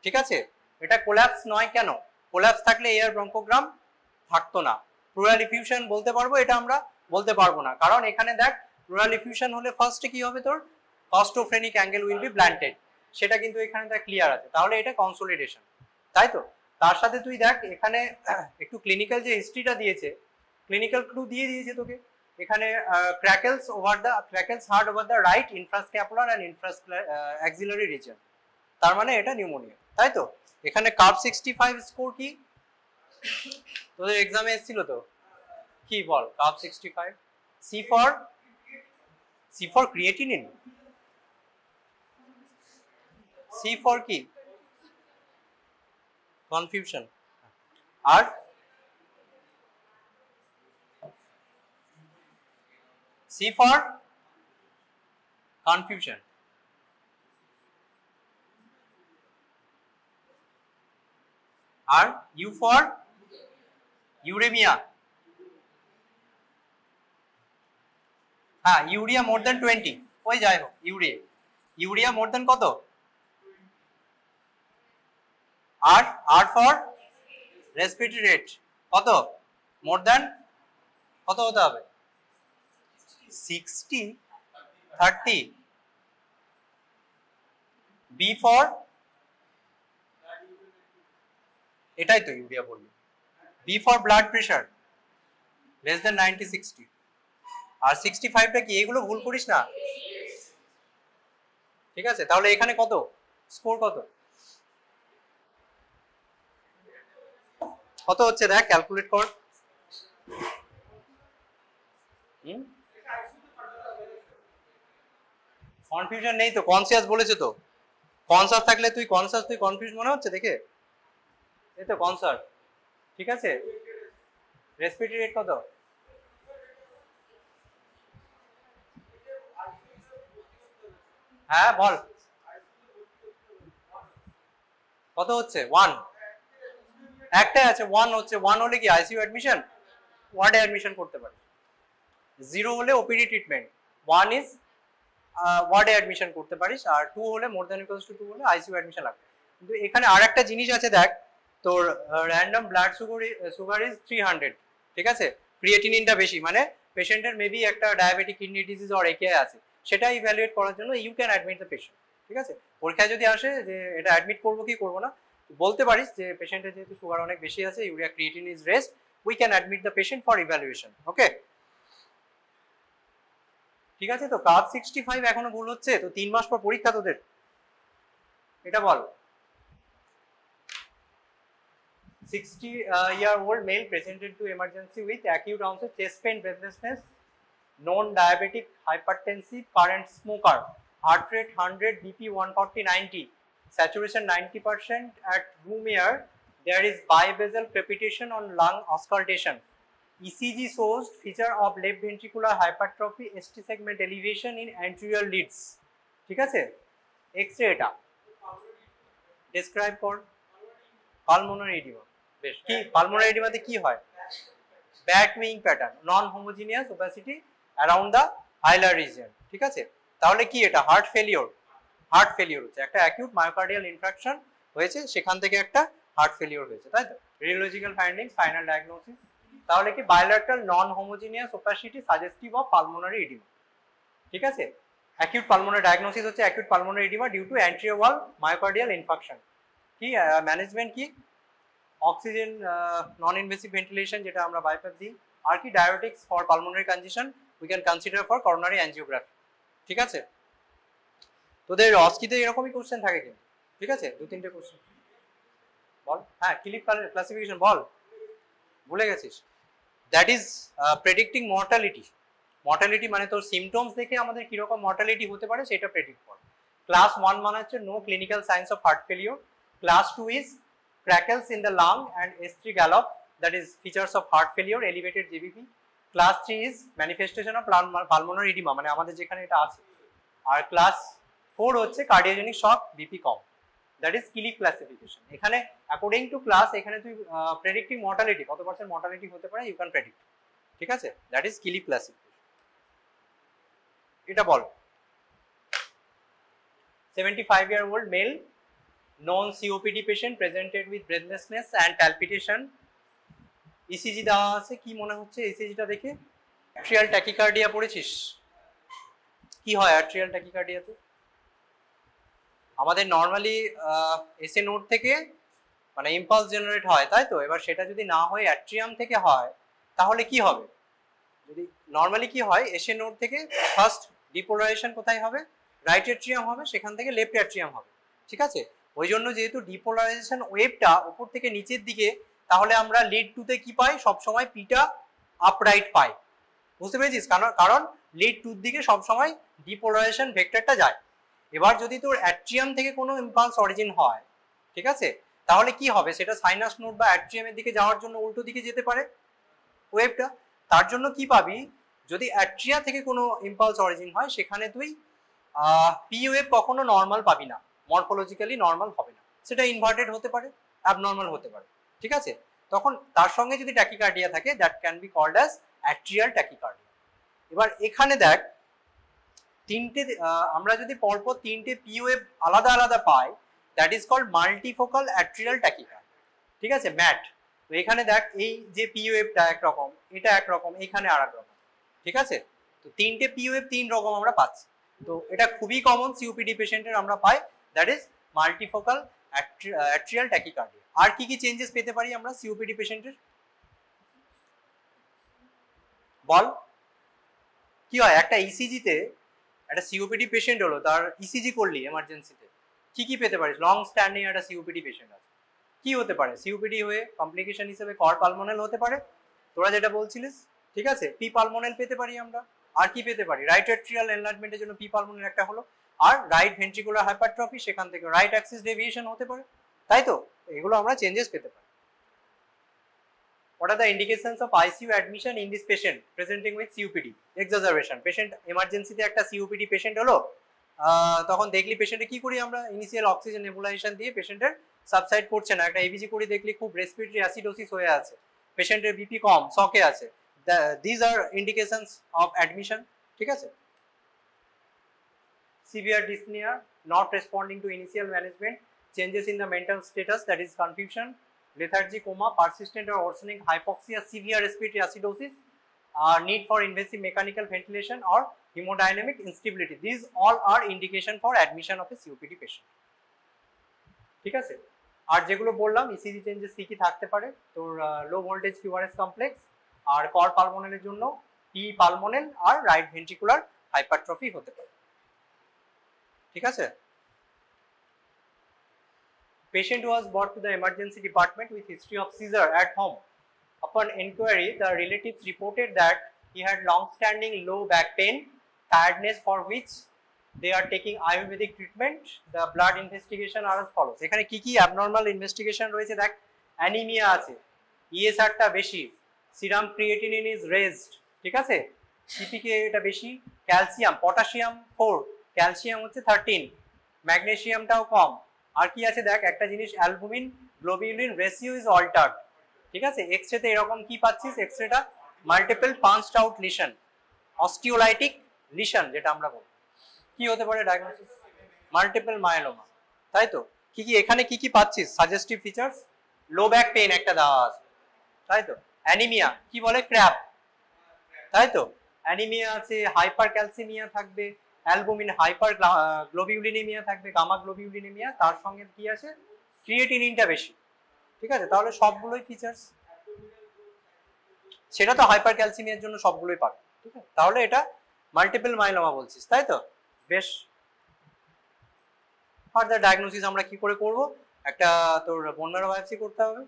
ঠিক আছে, এটা কোল্যাপস নয়, কেন, কোল্যাপস থাকলে এয়ার ব্রঙ্কোগ্রাম থাকতো না। প্লুরাল ইফিউশন বলতে পারবো, এটা আমরা বলতে পারবো না, কারণ এখানে দেখ প্লুরাল ইফিউশন হলে ফার্স্টে কি হবে তোর, কস্টোফ্রেনিক অ্যাঙ্গেল উইল বি ব্লান্টেড, সেটা কিন্তু এখানে দেখ ক্লিয়ার আছে, তাহলে এটা কনসোলিডেশন, তাই তো। তার সাথে তুই দেখ এখানে একটু ক্লিনিক্যাল যে হিস্ট্রিটা দিয়েছে, ক্লিনিক্যাল ক্লু দিয়ে দিয়েছে তোকে এখানে, crackles heard over the right infrascapular and axillary region, তার মানে এটা নিউমোনিয়া, তাই তো। এখানে কার্ভ 65 স্কোর কি তোদের এক্সামে এসেছিল তো, কি বল, কার্ভ 65, C for creatinine, C for কি, কনফিউশন, আর সি ফর কনফিউশন, আর ইউ ফর ইউরেমিয়া, হ্যাঁ, ইউরিয়া মোর দেন 20, ওই যাই হোক, ইউরিয়া মোর দেন কত, আর ফর রেসপিরেটরি রেট কত, মোর দেন কত হতে হবে, 60, 30, বি ফর, এটাই তো ইউরিয়া বললো, B for blood pressure less than 90, 60, আর 65টা কি, এগুলো ভুল করিস না, ঠিক আছে। তাহলে এখানে কত স্কোর, কত হচ্ছে দেখ, ক্যালকুলেট কর। কনফিউশন নেই তো, কনসিয়াস বলেছে তো, কনসাস থাকলে তুই কনফিউজ মনে হচ্ছে দেখে, এই তো কনসাস, ঠিক আছে। রেসপিরেটরি রেট কত, হ্যাঁ বল, কত হচ্ছে, 1, একটাই আছে 1 হচ্ছে, 1 হলে কি আইসিইউ অ্যাডমিশন, ওয়ার্ডে অ্যাডমিশন করতে পারে, 0 হলে ওপিডি ট্রিটমেন্ট, 1 ইজ ওয়ার্ডে অ্যাডমিশন করতে পারিস, আর 2 হলে মোর দ্যান ইকুয়ালস টু 2 হলে আইসিইউ অ্যাডমিশন লাগবে। কিন্তু এখানে আরেকটা জিনিস আছে দেখ, তোর র্যান্ডম ব্লাড সুগার ইজ 300, ঠিক আছে, ক্রিয়েটিনিনটা বেশি, মানে পেশেন্টের মেবি একটা diabetic kidney disease or AKI আছে, সেটা ইভ্যালুয়েট করার জন্য you can admit the patient, ঠিক আছে। পরীক্ষায় যদি আসে যে এটা অ্যাডমিট করবো কি করবো না, বলতে পারিস যে পেশেন্টের যেহেতু সুগার অনেক বেশি আছে, urea creatine is rest, we can admit the patient for evaluation, okay, ঠিক আছে। তো কার্ভ 65 এখনো ভুল হচ্ছে তো, 3 মাস পর পরীক্ষা তোদের, এটা বল। 60-year-old male presented to emergency with acute onset chest pain, breathlessness, known diabetic, hypertensive, current smoker, heart rate 100, BP 140/90, saturation 90% at room air, there is bibasal crepitation on lung auscultation, ECG shows feature of left ventricular hypertrophy, ST segment elevation in anterior leads, ঠিক আছে। X-ray এটা describe কর, pulmonary edema, বেশ, কি pulmonary edema তে কি হয়, bat wing pattern, non homogeneous opacity around the hilar region, ঠিক আছে। তাহলে কি এটা হার্ট ফেলিওর হচ্ছে, একটা অ্যাকিউট মায়োকার্ডিয়াল ইনফ্রাকশন হয়েছে, সেখান থেকে একটা হার্ট ফেলিওর হয়েছে, তাই তো। রেডিওলজিক্যাল ফাইন্ডিংস, ফাইনাল ডায়াগনোসিস, তাহলে কি bilateral non homogeneous opacity suggestive of pulmonary oedema, ঠিক আছে। অ্যাকিউট পালমোনারি ডায়াগনোসিস হচ্ছে acute pulmonary oedema due to anterior wall myocardial infarction, কি ম্যানেজমেন্ট কি, অক্সিজেন নন ইনভেসিভ ভেন্টিলেশন যেটা আমরা বাইপ্যাপ দিই, আর কি diabetics for pulmonary condition we can consider for coronary angiography. ঠিক আছে, তোদের অস্কিতে এরকমই কোশ্চেন থাকে কিন্তু, ঠিক আছে, 2-3টে কোশ্চেন বল। হ্যাঁ, ক্লিপ ক্লাসিফিকেশন বল, ভুলে গেছিস? That is predicting mortality. Mortality মানে তোর সিমটমস দেখে আমাদের কিরকম মর্টালিটি হতে পারে সেটা প্রেডিক্ট করে। ক্লাস 1 মানে হচ্ছে no clinical signs of heart failure. Class 2 is crackles in the lung and S3 gallop, that is features of heart failure, elevated GBP. Class 3 is manifestation of pulmonary edema, মানে আমাদের যেখানে এটা আছে। আর class 4 হচ্ছে cardiogenic shock, BP com, that is clip classification. এখানে according to class এখানে তুই predicting mortality কত পার্সেন্ট মর্টালিটি হতে পারে ইউ ক্যান প্রেডিক্ট, ঠিক আছে, দ্যাট ইজ কিলিপ ক্লাসিফিকেশন। এটা বল। 75-year-old male non COPD patient presented with breathlessness and palpitation. ECG দেওয়া আছে, কি মনে হচ্ছে ECGটা দেখে? অ্যাট্রিয়াল ট্যাকিকার্ডিয়া পড়েছিস? কি হয় অ্যাট্রিয়াল ট্যাকিকার্ডিয়াতে? আমাদের নর্মালি এসএ নোড থেকে মানে ইম্পালস জেনারেট হয়, তাই তো? এবার সেটা যদি না হয় অ্যাট্রিয়াম থেকে হয় তাহলে কি হবে? যদি নর্মালি কি হয়, এসএ নোড থেকে ফার্স্ট ডিপোলারাইজেশন কোথায় হবে? রাইট অ্যাট্রিয়াম হবে, সেখান থেকে লেফট অ্যাট্রিয়াম হবে, ঠিক আছে। ওই জন্য যেহেতু ডিপোলারাইজেশন ওয়েভটা উপর থেকে নিচের দিকে, তাহলে আমরা লিড 2 তে কি পাই? সবসময় পিটা আপরাইট পাই, বুঝতে পেরেছিস? কারণ লিড 2 দিকে সবসময় ডিপোলারাইজেশন ভেক্টরটা যায়। এবার যদি তোর অ্যাট্রিয়াম থেকে কোনো ইম্পালস অরিজিন হয়, ঠিক আছে, তাহলে কি হবে? সেটা সাইনাস নোড বা অ্যাট্রিয়ামের দিকে যাওয়ার জন্য উল্টো দিকে যেতে পারে ওয়েভটা। তার জন্য কি পাবি? যদি অ্যাট্রিয়া থেকে কোনো ইম্পালস অরিজিন হয় সেখানে তুই পি ওয়েভ কখনো নর্মাল পাবি না, মরফোলজিক্যালি নর্মাল হবে না, সেটা ইনভার্টেড হতে পারে, অ্যাবনর্মাল হতে পারে, ঠিক আছে। তখন তার সঙ্গে যদি ট্যাকিকার্ডিয়া থাকে that can be called as atrial tachycardia. এবার এখানে দেখ তিনটে, আমরা যদি পরপর তিনটে পি ওয়েভ আলাদা আলাদা পাই that is called multifocal atrial tachycardia, ঠিক আছে, ম্যাট। তো এখানে দেখ এই যে পি ওয়েভটা একরকম, এটা একরকম, এখানে আর একরকম, ঠিক আছে। তো তিনটে পি ওয়েভ 3 রকম আমরা পাচ্ছি। তো এটা খুবই কমন সিওপিডি পেশেন্টের আমরা পাই, that is multifocal atrial tachycardia. আর কি কি চেঞ্জেস পেতে পারি আমরা সিওপিডি পেশেন্টের? বল, কি হয় একটা ইসিজিতে, একটা সিওপিডি পেশেন্ট হলো, তার ইসিজি করলি এমার্জেন্সিতে, কি কি পেতে পারিস? লং স্ট্যান্ডিং একটা সিওপিডি পেশেন্ট আছে, কি হতে পারে? সিওপিডি হয়ে কমপ্লিকেশন হিসেবে কর পালমোনাল হতে পারে, তোরা যেটা বলছিলিস, ঠিক আছে, পি পালমোনাল পেতে পারি আমরা। আর কি পেতে পারি? রাইট অ্যাট্রিয়াল এনলার্জমেন্টের জন্য পি পালমোনাল একটা হলো, আর রাইট ভেন্ট্রিকুলার হাইপারট্রফি, সেখান থেকে রাইট অ্যাক্সিস ডেভিয়েশন হতে পারে, তাই তো? এগুলো আমরা চেঞ্জেস পেতে পারি। What are the indications of ICU admission in this patient presenting with COPD exacerbation? Patient emergency তে একটা COPD patient হলো, তখন দেখলি পেশেন্টে কি করি আমরা? ইনিশিয়াল অক্সিজেন নেবুলাইজেশন দিয়ে পেশেন্টের সাবসাইড করছে না, একটা এবিজি করে দেখলি খুব রেসপিরেটরি অ্যাসিডোসিস হয়ে আছে, পেশেন্টের বিপি কম, শকে আছে, these are indications of admission, ঠিক আছে। Severe dyspnea, not responding to initial management, changes in the mental status, that is confusion, lethargy, coma, persistent or worsening hypoxia, severe respiratory acidosis, need for invasive mechanical ventilation or hemodynamic instability. These all are indication for admission of a COPD patient, ঠিক আছে। আর যেগুলো বললাম ECG changes কি কি থাকতে পারে, তোর low voltage QRS complex, আর কর পালমোনালের জন্য পি পালমোনাল আর রাইট ভেন্ট্রিকুলার হাইপারট্রফি হতে পারে, ঠিক আছে। Patient was brought to the emergency department with history of seizure at home. Upon inquiry, the relatives reported that he had long-standing low back pain, tiredness for which they are taking Ayurvedic treatment. The blood investigation are as follows. এখানে কি কি abnormal investigation রয়েছে দেখ, anaemia আছে, ESR টা বেশি, serum creatinine is raised, ঠিক আছে, CPK এটা বেশি, ক্যালসিয়াম, পটাশিয়াম 4, ক্যালসিয়াম হচ্ছে 13, ম্যাগনেসিয়ামটাও কম। আর কি আছে দেখ, একটা জিনিস albumin globulin ratio is altered, ঠিক আছে। এক্সরেতে এরকম কি পাচ্ছিস? এক্সরেটা multiple punched out lesion, osteolytic lesion যেটা আমরা বলি। কি হতে পারে ডায়াগনোসিস? মাল্টিপল মায়োলোমা, তাই তো। কি কি এখানে কি কি পাচ্ছিস suggestive features? Low back pain একটা দেওয়া আছে, তাই তো। অ্যানিমিয়া কি বলে? ক্র্যাব, তাই তো। অ্যানিমিয়া আছে, হাইপার ক্যালসিমিয়া থাকবে, অ্যালবুমিন হাইপার গ্লোবিউলিনেমিয়া থাকবে, গামা গ্লোবিউলিনেমিয়া, তার সঙ্গে কি আছে? ক্রিয়েটিনিনটা বেশি, ঠিক আছে, তাহলে সবগুলোই ফিচার্স, সেটা তো হাইপার ক্যালসিমিয়ার জন্য সবগুলোই পাবে। ঠিক আছে, তাহলে এটা মাল্টিপল মাইলোমা বলছিস তাই তো, বেশ। ফার্দার ডায়াগনোসিস আমরা কি করে করব, একটা তোর বোন ম্যারো বায়োপসি করতে হবে,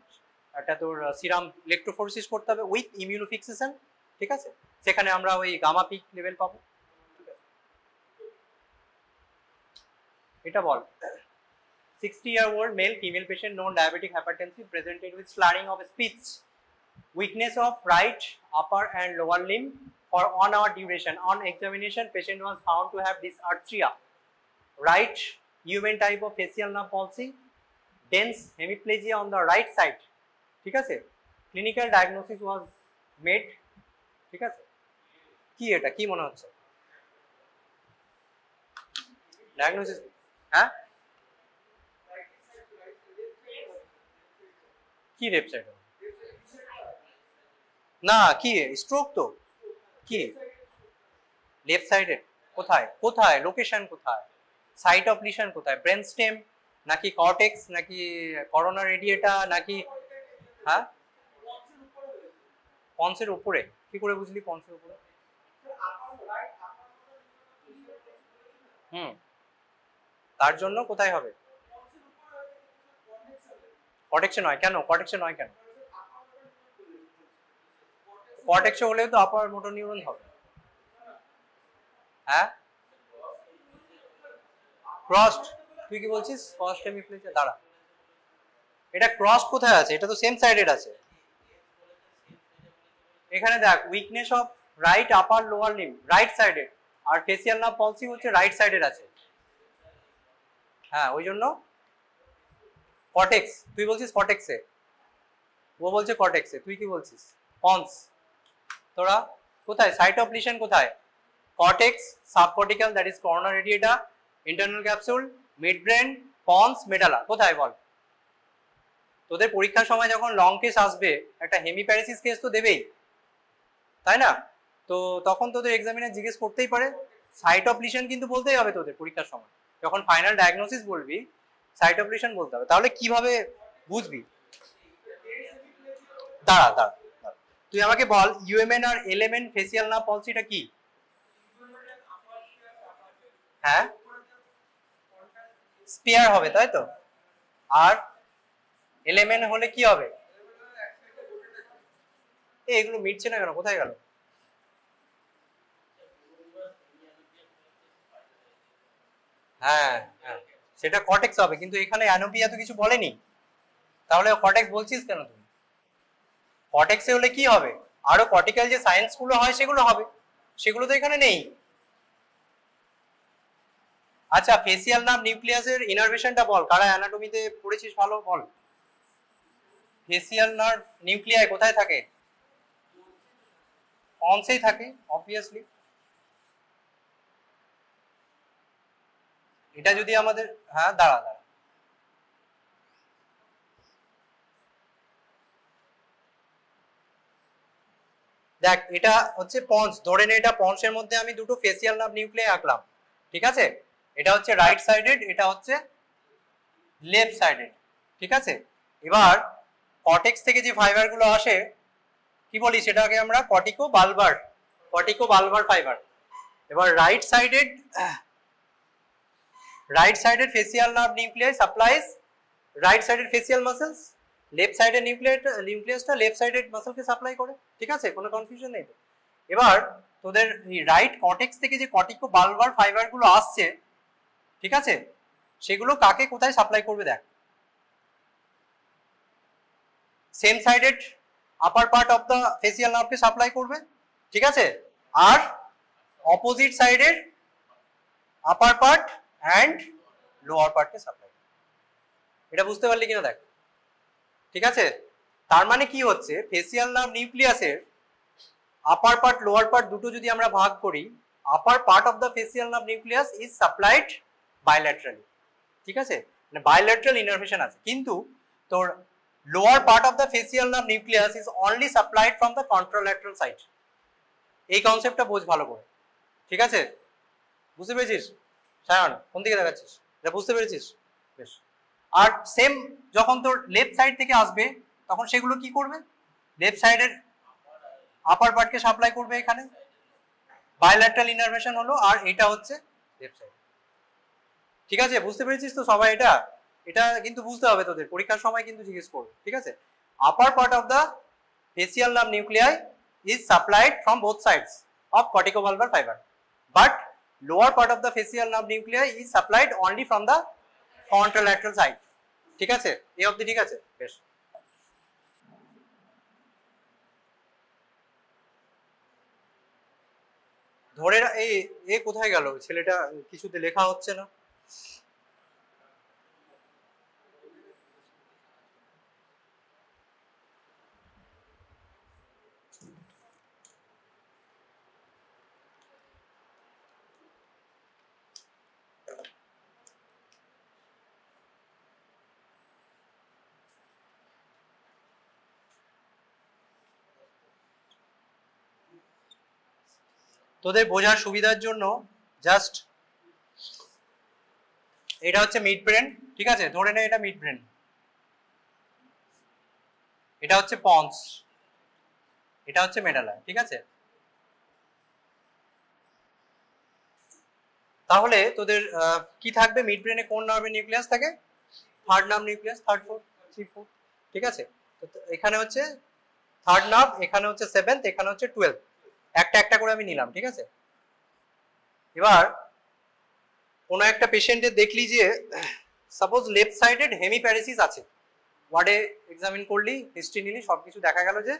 একটা তোর সিরাম ইলেকট্রোফোরেসিস করতে হবে উইথ ইমিউনোফিক্সেশন। ঠিক আছে, সেখানে আমরা ওই গামা পিক লেভেল পাবো। এটা বল, 60-year-old male female patient known diabetic hypertensive presented with slurring of speech, weakness of right upper and lower limb for 1 hour duration. On examination, patient was found to have dysarthria, right human type of facial nerve palsy, dense hemiplegia on the right side. ঠিক আছে, clinical diagnosis was made. ঠিক আছে, কি এটা কি মনে হচ্ছে diagnosis? হ্যাঁ, কি লেফট সাইড? না, কি স্ট্রোক তো, কি লেফট সাইডে? কোথায় কোথায় লোকেশন, কোথায় সাইট অফ লিশন, কোথায় ব্রেন স্টেম নাকি কর্টেক্স নাকি করোনা রেডিয়েটা নাকি? হ্যাঁ, পন্সের উপরে, কি করে বুঝলি পন্সের উপরে? তার জন্য কোথায় হবে? কর্টেক্সে নয় কেন? কর্টেক্সে নয় কেন? কর্টেক্সে হলেও তো আপার মোটর নিউরন হবে। হ্যাঁ, ক্রসড, তুই কি বলছিস? ক্রসড হেমিপ্লেজিয়া, দাঁড়া, এটা ক্রসড কোথায় আছে? এটা তো সেম সাইডেড আছে। এখানে দেখ, weakness of right upper lower limb right sided, আর ফেসিয়াল নার্ভ পলসি হচ্ছে রাইট সাইডেড আছে। হ্যাঁ, ওই জন্য কর্টেক্স, তুই বলছিস কর্টেক্সে, ও বলছে কর্টেক্সে, তুই কি বলছিস? পন্স। তোরা কোথায়? সাইট অফ লিশন কোথায়? Cortex, subcortical that is corona radiata, internal capsule, mid brain, pons, medulla, কোথায় বল? তোদের পরীক্ষার সময় যখন লং কেস আসবে, একটা হেমিপ্যারেসিস কেস তো দেবেই, তাই না? তো তখন তোদের এক্সামিনার জিজ্ঞেস করতেই পারে, সাইট অফ লিশন কিন্তু বলতেই হবে তোদের পরীক্ষার সময়, যখন ফাইনাল ডায়াগনোসিস বলবি সাইট অফ লিশন বলতে হবে। তাহলে কিভাবে বুঝবি? দাঁড়া দাঁড়া, তুই আমাকে বল, ইউএমএন আর এলএমএন ফেসিয়াল নার্ভ পলসিটা কি? হ্যাঁ, স্পিয়ার হবে তাই তো, আর এলএমএন হলে কি হবে? এগুলো মিটছে না কেন, কোথায় গেল? হ্যাঁ হ্যাঁ, সেটা কর্টেক্স হবে, কিন্তু এখানে অ্যানোপিয়া তো কিছু বলেনি, তাহলে কর্টেক্স বলছিস কেন তুমি? কর্টেক্সে হলে কি হবে? আরো কর্টিক্যাল যে সায়েন্স গুলো হয় সেগুলো হবে, সেগুলো তো এখানে নেই। আচ্ছা, ফেসিয়াল নার্ভ নিউক্লিয়াসের ইনারভেশনটা বল, কারা অ্যানাটমিতে পড়েছিস ভালো বল। ফেসিয়াল নার্ভ নিউক্লিয়াই কোথায় থাকে? পন্সেই থাকে অবভিয়াসলি। এটা যদি আমাদের, হ্যাঁ দাঁড়া দাঁড়া, দেখ এটা হচ্ছে পন্স, ধরে নে এটা পন্সের মধ্যে আমি দুটো ফেসিয়াল নার্ভ নিউক্লিয়াই আঁকলাম। ঠিক আছে, এটা হচ্ছে রাইট সাইডেড, এটা হচ্ছে লেফট সাইডেড। ঠিক আছে, এবার কর্টেক্স থেকে যে ফাইবার গুলো আসে কি বলি, সেটাকে আমরা কর্টিকো বালবার ফাইবার। এবার right sided facial nerve nucleus supplies right sided facial muscles, left সাইডের নিউক্লিয়াসটা লেফট সাইডেড মাসেলকে সাপ্লাই করে। ঠিক আছে, কোনো কনফিউশন নেই তো। এবার তোদের এই রাইট কর্টেক্স থেকে যে কর্টিকো বালবার ফাইবার গুলো আসছে, ঠিক আছে, সেগুলো কাকে কোথায় সাপ্লাই করবে দেখ। Same sided upper part of the facial নার্ভকে সাপ্লাই করবে। ঠিক আছে, আর অপোজিট সাইডের আপার পার্ট অ্যান্ড লোয়ার পার্টকে সাপ্লাই করবে। এটা বুঝতে পারলি কিনা দেখ। ঠিক আছে, তার মানে কি হচ্ছে, ফেসিয়াল নার্ভ নিউক্লিয়াসের আপার পার্ট লোয়ার পার্ট দুটো যদি আমরা ভাগ করি, আপার part of the facial nerve nucleus is supplied bilaterally. ঠিক আছে, মানে বাইল্যাটারাল ইনারভেশন আছে, কিন্তু তোর lower part of the facial nerve nucleus is only supplied from the contralateral side. এই কনসেপ্টটা বোঝ ভালো করে। ঠিক আছে, বুঝতে পেরেছিস? সায়ন কোন দিকে দেখাচ্ছিস? এটা বুঝতে পেরেছিস? বেশ। আর সেম যখন তোর লেফট সাইড থেকে আসবে তখন সেগুলো কি করবে, লেফট সাইডের আপার পার্টকে সাপ্লাই করবে এখানে, বাইল্যাটারাল ইনারভেশন হলো, আর এটা হচ্ছে লেফট সাইড। ঠিক আছে, বুঝতে পেরেছিস তো সবাই? এটা এটা কিন্তু বুঝতে হবে তোদের, পরীক্ষার সময় কিন্তু জিজ্ঞেস করবে। ঠিক আছে, আপার part of the facial nerve nuclei is supplied from both sides of corticobulbar fiber, but lower part of the facial nerve nuclei is supplied only from the contralateral side. ঠিক আছে, এই অবধি ঠিক আছে? বেশ। ধরে এই এ কোথায় গেল ছেলেটা, কিছুতে লেখা হচ্ছে না। তোদের বোঝার সুবিধার জন্য জাস্ট এটা হচ্ছে মিড ব্রেন। ঠিক আছে, ধরে নে এটা মিড ব্রেন, এটা হচ্ছে পন্স, এটা হচ্ছে মেডালা। ঠিক আছে, তাহলে তোদের কি থাকবে, মিড ব্রেনে কোন নার্ভের নিউক্লিয়াস থাকে, third nerve nucleus, third fourth, three fourth. ঠিক আছে, তো এখানে হচ্ছে থার্ড নার্ভ, এখানে হচ্ছে সেভেন্থ, এখানে হচ্ছে 12, একটা একটা করে আমি নিলাম। ঠিক আছে, এবার কোনো একটা পেশেন্টের দেখলি যে সাপোজ লেফট সাইডেড হেমিপ্যারেসিস আছে, ওয়ার্ডে এক্সামিন করলি, হিস্ট্রি নিলি, সবকিছু দেখা গেল যে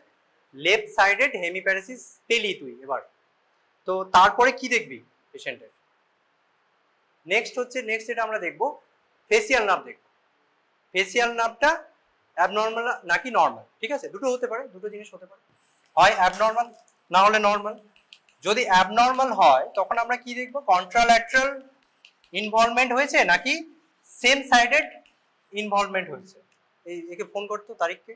লেফট সাইডেড হেমিপ্যারেসিস পেলি তুই। এবার তো তারপরে কি দেখবি পেশেন্টের, নেক্সট এটা আমরা দেখবো ফেসিয়াল নার্ভ দেখবো। ফেসিয়াল নার্ভটা অ্যাবনর্মাল নাকি নর্মাল? ঠিক আছে, দুটো হতে পারে, দুটো জিনিস হতে পারে, হয় অ্যাবনর্মাল না হলে নর্মাল। যদি অ্যাবনর্মাল হয় তখন আমরা কি দেখবো, কন্ট্রাল্যাটারাল ইনভলভমেন্ট হয়েছে নাকি সেম সাইডেড ইনভলভমেন্ট হয়েছে। এই একে ফোন করতো তারিখকে।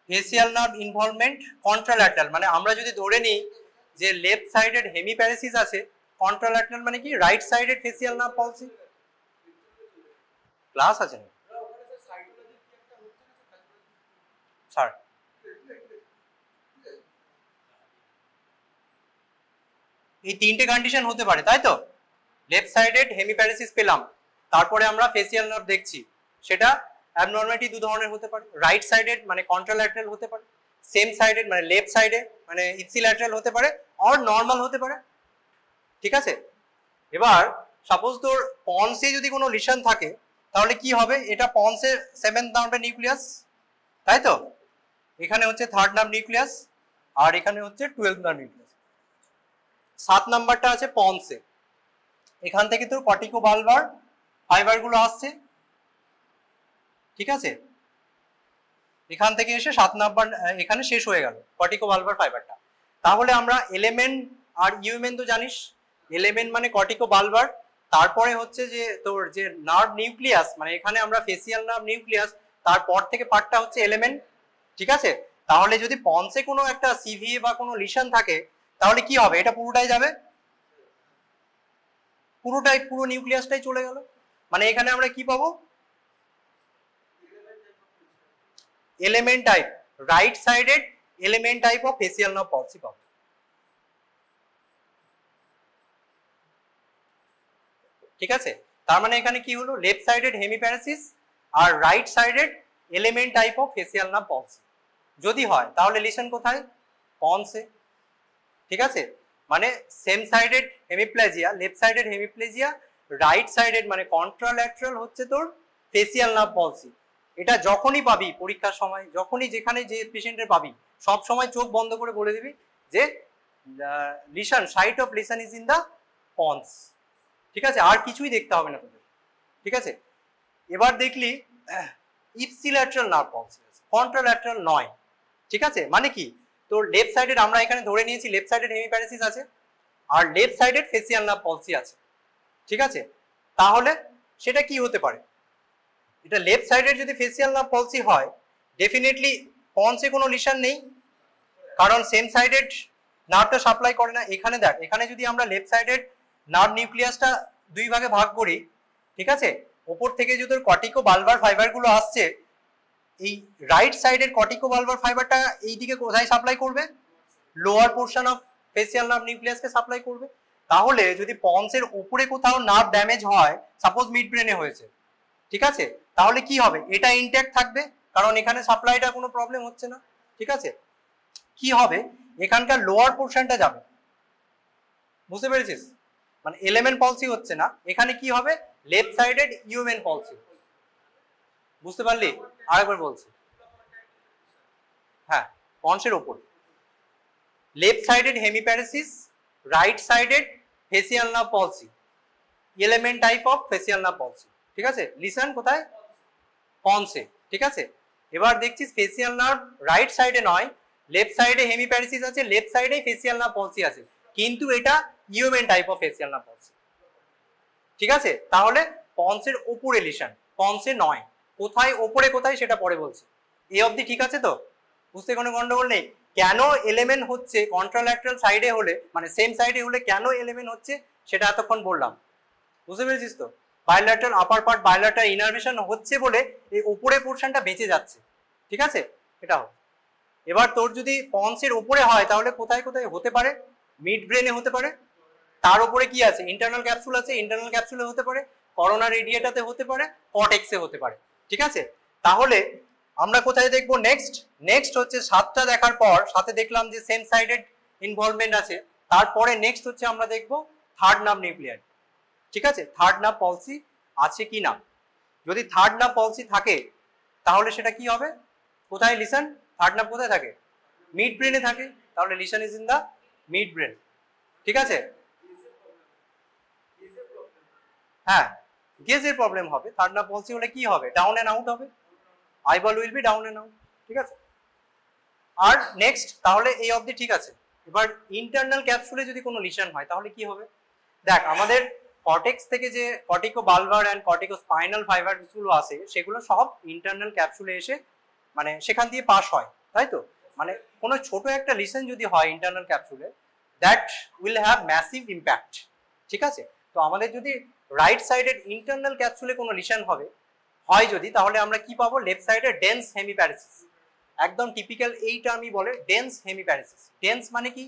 ফেসিয়াল নার্ভ ইনভলভমেন্ট কন্ট্রাল্যাটারাল, মানে আমরা যদি ধরে নিই যে লেফট সাইডেড হেমিপ্যারেসিস আছে, কন্ট্রাল্যাটারাল মানে কি, right sided facial nerve পলসি। Class আছে না স্যার? এই তিনটে কন্ডিশন হতে পারে, তাই তো? লেফট সাইডেড হেমিপ্যারেসিস পেলাম, তারপরে আমরা ফেসিয়াল নার্ভ দেখছি, সেটা অ্যাবনর্মালিটি দু ধরনের হতে পারে, রাইট সাইডেড মানে কন্ট্রাল্যাটারাল হতে পারে, সেম সাইডেড মানে লেফট সাইডে মানে ইপসিল্যাটারাল হতে পারে, আর নর্মাল হতে পারে। ঠিক আছে, এবার সাপোজ তোর পন্সে যদি কোনো লিশন থাকে তাহলে কি হবে, এটা পন্সের সেভেন্থ নার্ভের নিউক্লিয়াস, তাই তো? এখানে হচ্ছে থার্ড নার্ভ নিউক্লিয়াস, আর এখানে হচ্ছে 12th নার্ভ নিউক্লিয়াস। 7 নাম্বারটা আছে পন্সে, এখান থেকে তোর কর্টিকোবালবার ফাইবার গুলো আসছে। ঠিক আছে, এখান থেকে এসে 7 নাম্বার এখানে শেষ হয়ে গেল কর্টিকোবালবার ফাইবারটা। তাহলে আমরা এলিমেন্ট আর ইউমেন তো জানিস, এলিমেন্ট মানে কর্টিকোবালবার, তারপরে হচ্ছে যে তোর যে নার্ভ নিউক্লিয়াস, মানে এখানে আমরা ফেসিয়াল নার্ভ নিউক্লিয়াস, তারপর থেকে পার্টটা হচ্ছে এলিমেন্ট। ঠিক আছে, তাহলে যদি পন্সে কোনো একটা সিভিএ বা কোনো লিশন থাকে তাহলে কি হবে, এটা পুরোটাই যাবে, পুরো নিউক্লিয়াসটাই চলে গেল। মানে এখানে আমরা কি পাবো, LMN type, right sided LMN type of facial nerve palsy পাবো। ঠিক আছে, তার মানে এখানে কি হলো, লেফট সাইডেড হেমিপ্যারেসিস আর right sided LMN type of facial nerve palsy যদি হয়, তাহলে লিশন কোথায়, পন্সে। ঠিক আছে, মানে same sided hemiplegia, left sided hemiplegia, right sided মানে কন্ট্রাল্যাটারাল হচ্ছে তোর ফেসিয়াল নার্ভ পলসি। এটা যখনই পাবি পরীক্ষার সময়, যখনই যেখানে যে পেশেন্টের পাবি, সব সময় চোখ বন্ধ করে বলে দিবি যে lesion, site of lesion is in the pons. ঠিক আছে, আর কিছুই দেখতে হবে না তোদের। ঠিক আছে, এবার দেখলি ইপসিল্যাটারাল নার্ভ পলসি, কন্ট্রাল্যাটারাল নয়। ঠিক আছে, মানে কি, তোর লেফট সাইডেড আমরা এখানে ধরে নিয়েছি লেফট সাইডেড হেমিপ্যারেসিস আছে, আর left sided facial nerve palsy আছে। ঠিক আছে, তাহলে সেটা কি হতে পারে, এটা লেফট সাইডের যদি ফেসিয়াল নার্ভ পলসি হয় ডেফিনেটলি পন্সে কোনো লিশন নেই, কারণ সেম সাইডেড নার্ভটা সাপ্লাই করে না। এখানে দেখ, এখানে যদি আমরা লেফট সাইডের নার্ভ নিউক্লিয়াসটা দুই ভাগে ভাগ করি, ঠিক আছে, ওপর থেকে যদি কর্টিকো বালবার ফাইবারগুলো আসছে, এই রাইট সাইডের কর্টিকো বালবার ফাইবারটা এইদিকে কোথায় সাপ্লাই করবে? Lower portion of facial nerve নিউক্লিয়াসকে সাপ্লাই করবে। তাহলে যদি পন্সের উপরে কোথাও নার্ভ ড্যামেজ হয়, সাপোজ মিড ব্রেনে হয়েছে, ঠিক আছে, তাহলে কি হবে? এটা ইনট্যাক্ট থাকবে, কারণ এখানে সাপ্লাইটা কোনো প্রবলেম হচ্ছে না, ঠিক আছে। কি হবে? এখানকার লোয়ার পোর্শনটা যাবে, বুঝতে পেরেছিস? মানে এলিমেন্ট পলসি হচ্ছে না, এখানে কি হবে? Left sided UMN palsy. বুঝতে পারলি? আরেকবার বলছি, হ্যাঁ, পন্সের ওপর left sided hemiparesis, right sided facial nerve palsy, LMN type of facial nerve palsy, ঠিক আছে। লিসন কোথায়? পন্সে, ঠিক আছে। এবার দেখছিস ফেসিয়াল নার্ভ রাইট সাইডে নয়, লেফট সাইডে হেমিপ্যারেসিস আছে, লেফট সাইডে ফেসিয়াল নার্ভ পলসি আছে, কিন্তু এটা UMN type of facial nerve palsy, ঠিক আছে। তাহলে পন্সের ওপরে লিশন, পন্সে নয়। কোথায় ওপরে কোথায় সেটা পরে বলছি। এই অবধি ঠিক আছে তো? বুঝতে কোনো গন্ডগোল নেই? কেন এলিমেন্ট হচ্ছে কন্ট্রাল্যাটারাল সাইডে হলে, মানে সেম সাইডে হলে কেন এলিমেন্ট হচ্ছে সেটা এতক্ষণ বললাম, বুঝতে পেরেছিস তো? বায়োল্যাটারাল আপার পার্ট, বায়োল্যাটারাল ইনারভেশন হচ্ছে বলে এই উপরে পোর্শনটা বেঁচে যাচ্ছে, ঠিক আছে, এটা হবে। এবার তোর যদি পন্সের উপরে হয় তাহলে কোথায় কোথায় হতে পারে? মিড ব্রেনে হতে পারে, তার উপরে কি আছে? ইন্টারনাল ক্যাপসুল আছে, ইন্টারনাল ক্যাপসুলে হতে পারে, করোনা রেডিয়েটাতে হতে পারে, কর্টেক্সে হতে পারে, ঠিক আছে। তাহলে আমরা কোথায় দেখবো নেক্সট? নেক্সট হচ্ছে সাতটা দেখার পর, সাথে দেখলাম যে সেম সাইডেড ইনভলভমেন্ট আছে, তারপরে নেক্সট হচ্ছে আমরা দেখবো থার্ড নার্ভ নিউক্লিয়ার, ঠিক আছে, থার্ড নার্ভ পলসি আছে কি না। যদি থার্ড নার্ভ পলসি থাকে তাহলে সেটা কি হবে? কোথায় লিসন? থার্ড নার্ভ কোথায় থাকে? মিড ব্রেনে থাকে, তাহলে lesion is in the mid brain, ঠিক আছে। হ্যাঁ, গেজের প্রবলেম হবে। থার্ড নার্ভ পলসি হলে কি হবে? ডাউন এন্ড আউট হবে, eyeball will be down and out, ঠিক আছে। আর নেক্সট, তাহলে এই অবধি ঠিক আছে। এবার ইন্টারনাল ক্যাপসুলে যদি কোনো লিশন হয় তাহলে কি হবে? দেখ, আমাদের কর্টেক্স থেকে যে কর্টিকো বালভার অ্যান্ড কর্টিকো স্পাইনাল ফাইবারগুলো আসে সেগুলো সব ইন্টারনাল ক্যাপসুলে এসে মানে সেখান দিয়ে পাস হয়, তাই তো? মানে কোনো ছোট একটা লিশন যদি হয় ইন্টারনাল ক্যাপসুলে, that will have massive impact, ঠিক আছে। তো আমাদের যদি রাইট সাইডের ইন্টারনাল ক্যাপসুলে কোনো লিশন হয় যদি, তাহলে আমরা কি পাবো? লেফট সাইডে ডেন্স হেমিপ্যারেসিস, একদম টিপিক্যাল এই টার্মই বলে ডেন্স হেমিপ্যারেসিস। ডেন্স মানে কি?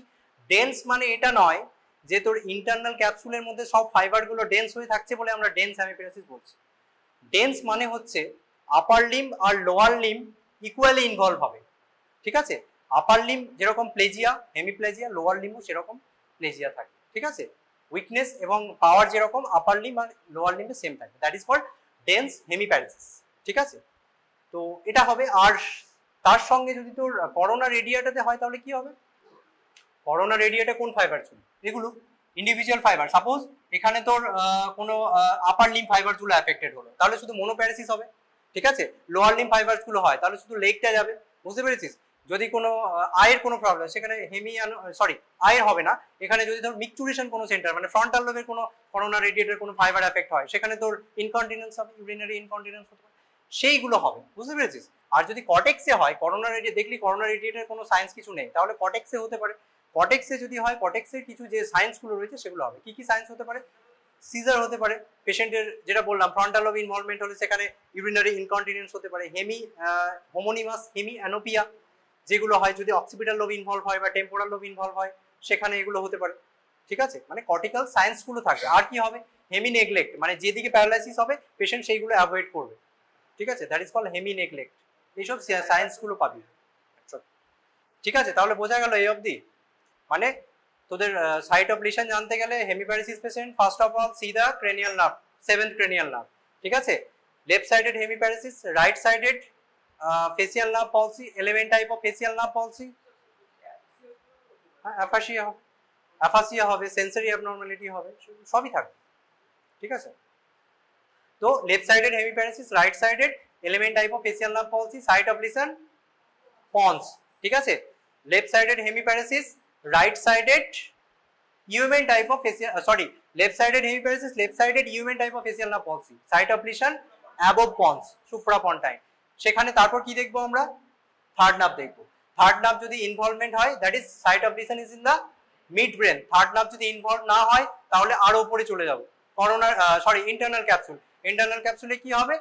ডেন্স মানে এটা নয় যে তোর ইন্টারনাল ক্যাপসুলের মধ্যে সব ফাইবারগুলো ডেন্স হয়ে থাকছে বলে আমরা ডেন্স হেমিপ্যারেসিস বলছি। ডেন্স মানে হচ্ছে আপার লিম আর লোয়ার লিম ইকুয়ালি ইনভলভ হবে, ঠিক আছে। আপার লিম যেরকম প্লেজিয়া, হেমিপ্লেজিয়া, লোয়ার লিমও সেরকম প্লেজিয়া থাকে, ঠিক আছে। উইকনেস এবং পাওয়ার যেরকম আপার লিম আর লোয়ার লিমে সেম থাকে, that is called dense hemiparesis, ঠিক আছে। তো এটা হবে। আর তার সঙ্গে যদি তোর করোনা রেডিয়েটাতে হয় তাহলে কি হবে? করোনা রেডিয়েটে কোন ফাইবার ছিল? এগুলো ইন্ডিভিজুয়াল ফাইবার। সাপোজ এখানে তোর কোনো আপার লিম ফাইবার গুলো অ্যাফেক্টেড হলো, তাহলে শুধু মোনোপ্যারেসিস হবে, ঠিক আছে। লোয়ার লিম ফাইবারস গুলো হয় তাহলে শুধু লেগটা যাবে, বুঝতে পেরেছিস। যদি কোনো আয়ের কোনো প্রবলেম, সেখানে আয়ের হবে না। এখানে যদি ধর মিকচুরেশন কোনো সেন্টার মানে ফ্রন্টাল লোবের কোনো করোনা রেডিয়েটের কোনো ফাইবার এফেক্ট হয়, সেখানে তোর ইনকন্টিনেন্স হবে, ইউরিনারি ইনকন্টিনেন্স হতে পারে, সেইগুলো হবে, বুঝতে পেরেছিস। আর যদি কর্টেক্সে হয়, করোনা রেডিয়েট দেখলি করোনা রেডিয়েটের কোনো সায়েন্স কিছু নেই, তাহলে কর্টেক্সে হতে পারে। কর্টেক্সে যদি হয়, কর্টেক্সের কিছু যে সায়েন্সগুলো রয়েছে সেগুলো হবে। কি কি সায়েন্স হতে পারে? সিজার হতে পারে, পেশেন্টের যেটা বললাম ফ্রন্টাল লোব ইনভলভমেন্ট হলে সেখানে ইউরিনারি ইনকন্টিনেন্স হতে পারে, হোমোনিমাস হেমি অ্যানোপিয়া যেগুলো হয় যদি অক্সিপিটাল লোব ইনভলভ হয় বা টেম্পোরাল লোব ইনভলভ হয় সেখানে এগুলো হতে পারে, ঠিক আছে। মানে কর্টিক্যাল সায়েন্সগুলো থাকবে। আর কি হবে? হেমি নেগলেক্ট, মানে যেদিকে প্যারালাইসিস হবে পেশেন্ট সেইগুলো অ্যাভয়েড করবে, ঠিক আছে, that is called hemi neglect. এইসব সায়েন্সগুলো পাবি, ঠিক আছে। তাহলে বোঝা গেল এই অবধি। মানে তোদের সাইট অফ লিশন জানতে গেলে hemiparesis patient first of all see the cranial nerve, seventh cranial nerve, ঠিক আছে। Left sided hemiparesis, right sided facial nerve palsy, LMN type of facial nerve palsy, aphasia হবে, সেন্সরি অ্যাবনর্মালিটি হবে, সবই থাকবে, ঠিক আছে। তো left sided hemiparesis, right sided LMN type of facial nerve palsy, site of lesion pons, ঠিক আছে। Left sided hemiparesis, right sided human type of facial left sided hemiparesis, left sided human type of facial nerve palsy, site of lesion above pons suprapontine, সেখানে তারপর কি দেখবো আমরা, third nerve দেখবো। Third nerve যদি involvement হয়, that is site of lesion is in the mid brain. Third nerve যদি involve না হয় তাহলে আরো উপরে চলে যাবো, করোনার ইন্টারনাল ক্যাপসুল। ইন্টারনাল ক্যাপসুলে কি হবে,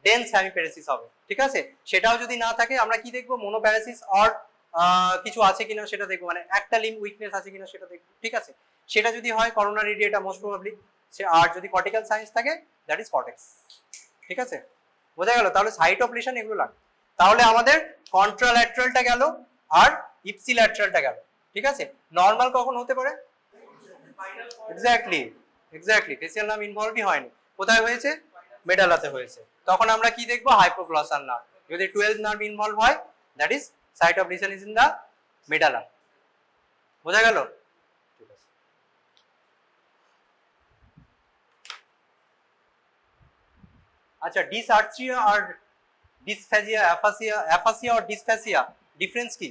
ডেন্স হেমিপ্যারেসিস হবে, ঠিক আছে। সেটাও যদি না থাকে আমরা কি দেখবো, মোনোপ্যারাসিস অর কিছু আছে কিনা সেটা দেখবো, মানে একটা লিম্ব উইকনেস আছে কিনা সেটা দেখবো, ঠিক আছে। সেটা যদি হয় করোনারি এরিয়াটা মোস্ট প্রবাবলি, আর যদি কর্টিক্যাল সায়েন্স থাকে দ্যাট ইজ কর্টেক্স, ঠিক আছে। বোঝা গেল? তাহলে সাইট অফ লিসন এগুলো লাগে। তাহলে আমাদের কন্ট্রাল্যাটারালটা গেল আর ইপসিল্যাটারালটা গেল, ঠিক আছে। নর্মাল কখন হতে পারে, এক্স্যাক্টলি ফেসিয়াল নার্ভ ইনভলভই হয়নি, কোথায় হয়েছে, মেডালাতে হয়েছে। তখন আমরা কি দেখবো, হাইপোগ্লসাল নার্ভ। যদি 12 নার্ভ ইনভলভ হয় that is site of lesion is in the medulla. বোঝা গেল? ঠিক আছে। আচ্ছা, ডিসআর্থ্রিয়া আর dysphagia, aphasia or dysphasia, difference কি?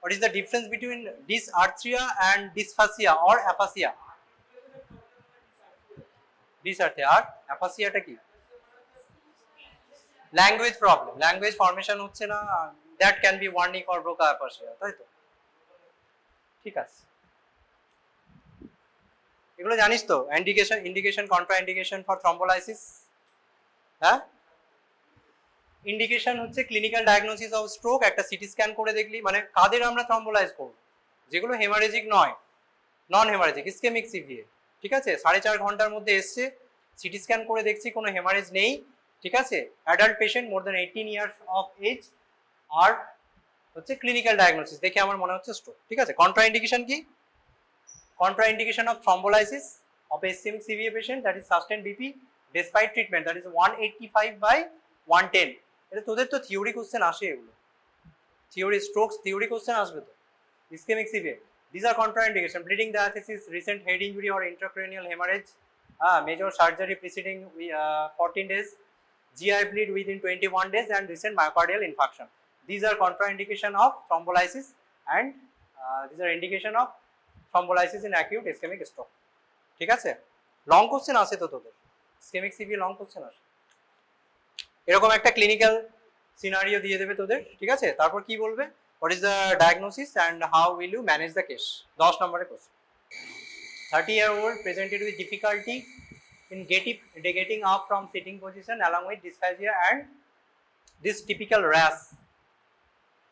What is the difference between dysarthria and dysphasia or aphasia? Dysarthria আর অ্যাফাসিয়াটা কি? ল্যাঙ্গুয়েজ প্রবলেম, ল্যাঙ্গুয়েজ ফরমেশন হচ্ছে না, that can be Wernicke or Broca aphasia, তাই তো? ঠিক আছে, এগুলো জানিস তো? Indication contraindication for thrombolysis. হ্যাঁ, ইন্ডিকেশন হচ্ছে ক্লিনিক্যাল ডায়াগনোসিস অফ স্ট্রোক, একটা সিটি স্ক্যান করে দেখলি, মানে কাদের আমরা থ্রম্বোলাইজ করব, যেগুলো হেমারেজিক নয়, নন হেমারেজিক, ইসকেমিক সিভিএ, ঠিক আছে। 4.5 ঘন্টার মধ্যে এসছে, সিটি স্ক্যান করে দেখছি কোনো হেমারেজ নেই, ঠিক আছে। Adult patient more than 18 years of age, আর হচ্ছে ক্লিনিক্যাল ডায়াগনোসিস দেখে আমার মনে হচ্ছে স্ট্রোক, ঠিক আছে। কন্ট্রা ইন্ডিকেশন কি? Contraindication of thrombolysis of ischaemic CVA patient, that is sustained BP despite treatment, that is 185/110। এটা তোদের তো থিওরি কোশ্চেন আসে, এগুলো থিওরি, স্ট্রোকস থিওরি কোশ্চেন আসবে তো। Ischaemic CVA, these are contraindication: bleeding diathesis, recent head injury or intracranial hemorrhage, major surgery preceding 14 days, GI bleed within 21 days, and recent myocardial infarction. These are contraindication of thrombolysis, and these are indication of thrombolysis in acute ischemic stroke, ঠিক আছে। Long question আসে তো তোদের, ischemic CVA long question আসে, এরকম একটা clinical scenario দিয়ে দেবে তোদের, ঠিক আছে। তারপর কি বলবে, what is the diagnosis and how will you manage the case, 10 নম্বরের question. 30-year-old presented with difficulty in getting up from sitting position along with dysphagia and this typical rash.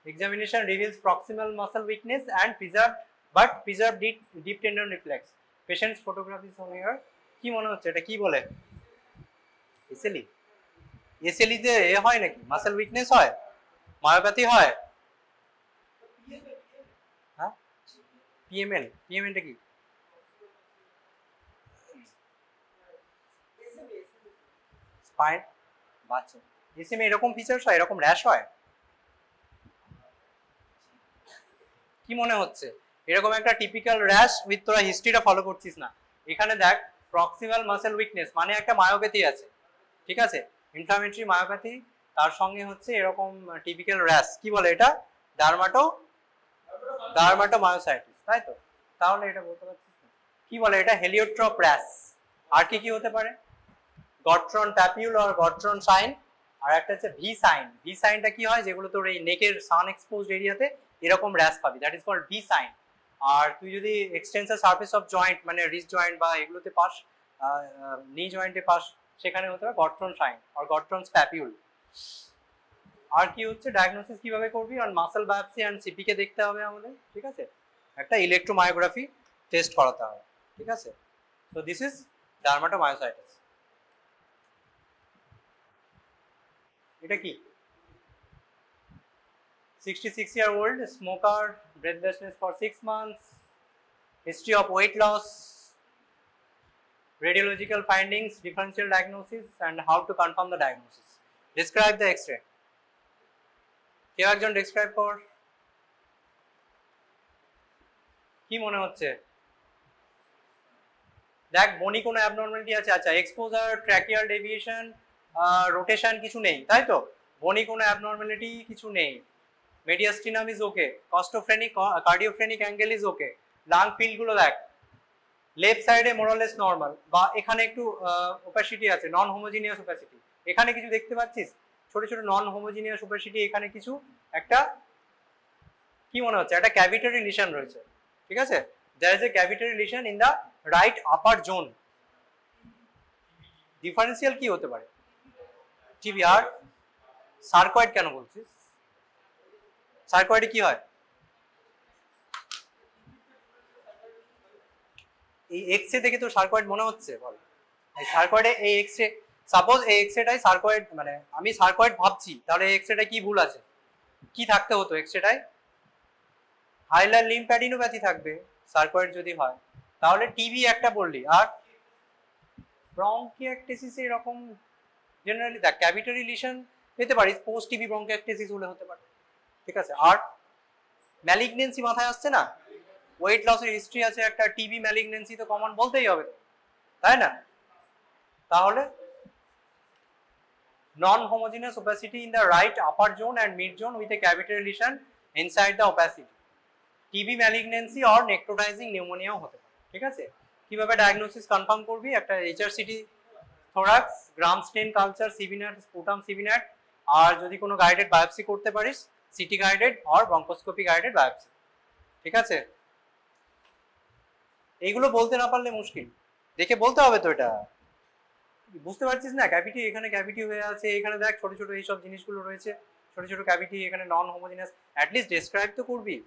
Examination reveals proximal muscle weakness and preserved deep tendon reflex. Patient's photograph is shown here. কি মনে হচ্ছে, এটা কি বলে, SLE? SLE তে এ হয় নাকি, muscle weakness হয়, মায়োপ্যাথি হয়? হ্যাঁ, পিএমএল টা কি? স্পাইন বাচ্চা, এসএমএ এরকম ফিচারস হয়, এরকম র্যাশ হয়, কি মনে হচ্ছে? এরকম একটা টিপিক্যাল র্যাশ উইথ, তোরা হিস্ট্রিটা ফলো করছিস না। এখানে দেখ, প্রক্সিমাল মাসেল উইকনেস মানে একটা মায়োপ্যাথি আছে, ঠিক আছে, ইনফ্লামেটরি মায়োপ্যাথি, তার সঙ্গে হচ্ছে এরকম টিপিক্যাল র্যাশ, কি বলে এটা, ডার্মাটোমায়োসাইটিস, তাই তো? তাহলে এটা বলতে পারছিস না, কি বলে এটা, হেলিওট্রপ র্যাশ। আর কি কি হতে পারে, গট্রন প্যাপিউল আর গট্রন সাইন, আর একটা হচ্ছে ভি সাইন। ভি সাইনটা কি হয়, যেগুলো তোর এই নেকের সান এক্সপোজড এরিয়াতে এরকম র্যাশ পাবি, that is called V sign. আর তুই যদি এক্সটেন্সর সারফেস অফ জয়েন্ট মানে রিস্ট জয়েন্ট বা এগুলোতে পাস, নি জয়েন্টে পাস, সেখানে হতে পারে গট্রন সাইন আর গট্রন প্যাপিউল। আর কি হচ্ছে, ডায়াগনোসিস কিভাবে করবি, আর মাসল বায়োপসি এন্ড সিপি কে দেখতে হবে আমাদের, ঠিক আছে, একটা ইলেকট্রোমায়োগ্রাফি টেস্ট করাতে হবে, ঠিক আছে। So this is dermatomyositis. এটা কি, 66-year-old smoker, breathlessness for 6 months, history of weight loss, radiological findings, differential diagnosis, and how to confirm the diagnosis. Describe the X-ray. কেউ একজন ডেসক্রাইব কর, কি মনে হচ্ছে? দেখ, বনি কোনো অ্যাবনর্মালিটি আছে? আচ্ছা, এক্সপোজার, ট্র্যাকিয়াল ডেভিয়েশন, রোটেশন কিছু নেই, তাই তো? বনি কোনো অ্যাবনর্মালিটি কিছু নেই। Mediastinum is okay, costophrenic cardiophrenic angle is okay. Lung field গুলো দেখ, লেফট সাইডে মোরালেস নর্মাল, বা এখানে একটু ওপাসিটি আছে, নন হোমোজিনিয়াস ওপাসিটি, এখানে কিছু দেখতে পাচ্ছিস ছোট ছোট নন হোমোজিনিয়াস ওপাসিটি, এখানে কিছু একটা কি মনে হচ্ছে একটা ক্যাভিটারি লিশন রয়েছে, ঠিক আছে, there is a cavitary lesion in the right upper zone. Differential কি হতে পারে? টিবি। আর সার্কয়েড কেন বলছিস? সার্কয়েডে কি হয়? এই এক্স-রে দেখে তো সার্কয়েড মনে হচ্ছে, বল এই সার্কয়েডে এই এক্স-রে, সাপোজ এই এক্স-রেটাই সার্কয়েড, মানে আমি সার্কয়েড ভাবছি, তাহলে এক্স-রেটা কি ভুল আছে? কি থাকতে হতো এক্স-রেটায়? হাইলার লিম্ফ্যাডিনোপ্যাথি থাকবে সার্কয়েড যদি হয়, তাহলে টিবি একটা বললি। আর ব্রঙ্কিয়াকটেসিস এরকম জেনারেলি দেখ ক্যাভিটারি লিশন পেতে পারিস, পোস্ট টিবি ব্রঙ্কিয়াকটেসিস হলে হতে পারে, ঠিক আছে। আর ম্যালিগনেন্সি মাথায় আসছে না, ওয়েট লসের হিস্ট্রি আছে একটা, টিবি ম্যালিগনেন্সি তো কমন বলতেই হবে, তাই না? তাহলে non homogeneous opacity in the right upper zone and mid zone with a cavitary lesion inside the opacity, TB malignancy or necrotizing নিউমোনিয়াও হতে পারে, ঠিক আছে। কিভাবে ডায়াগনোসিস কনফার্ম করবি? একটা HRCT thorax, gram stain culture, CBNAAT, sputum CBNAAT, আর যদি কোনো গাইডেড বায়োপসি করতে পারিস, CT guided or bronchoscopy guided biopsy, ঠিক আছে। এইগুলো বলতে না পারলে মুশকিল, দেখে বলতে হবে তো, এটা বুঝতে পারছিস না? ক্যাভিটি, এখানে ক্যাভিটি হয়ে আছে, এখানে দেখ ছোট ছোট এইসব জিনিসগুলো রয়েছে, ছোট ছোট ক্যাভিটি, এখানে নন হোমোজিনিয়াস, অ্যাটলিস্ট ডেসক্রাইব তো করবি।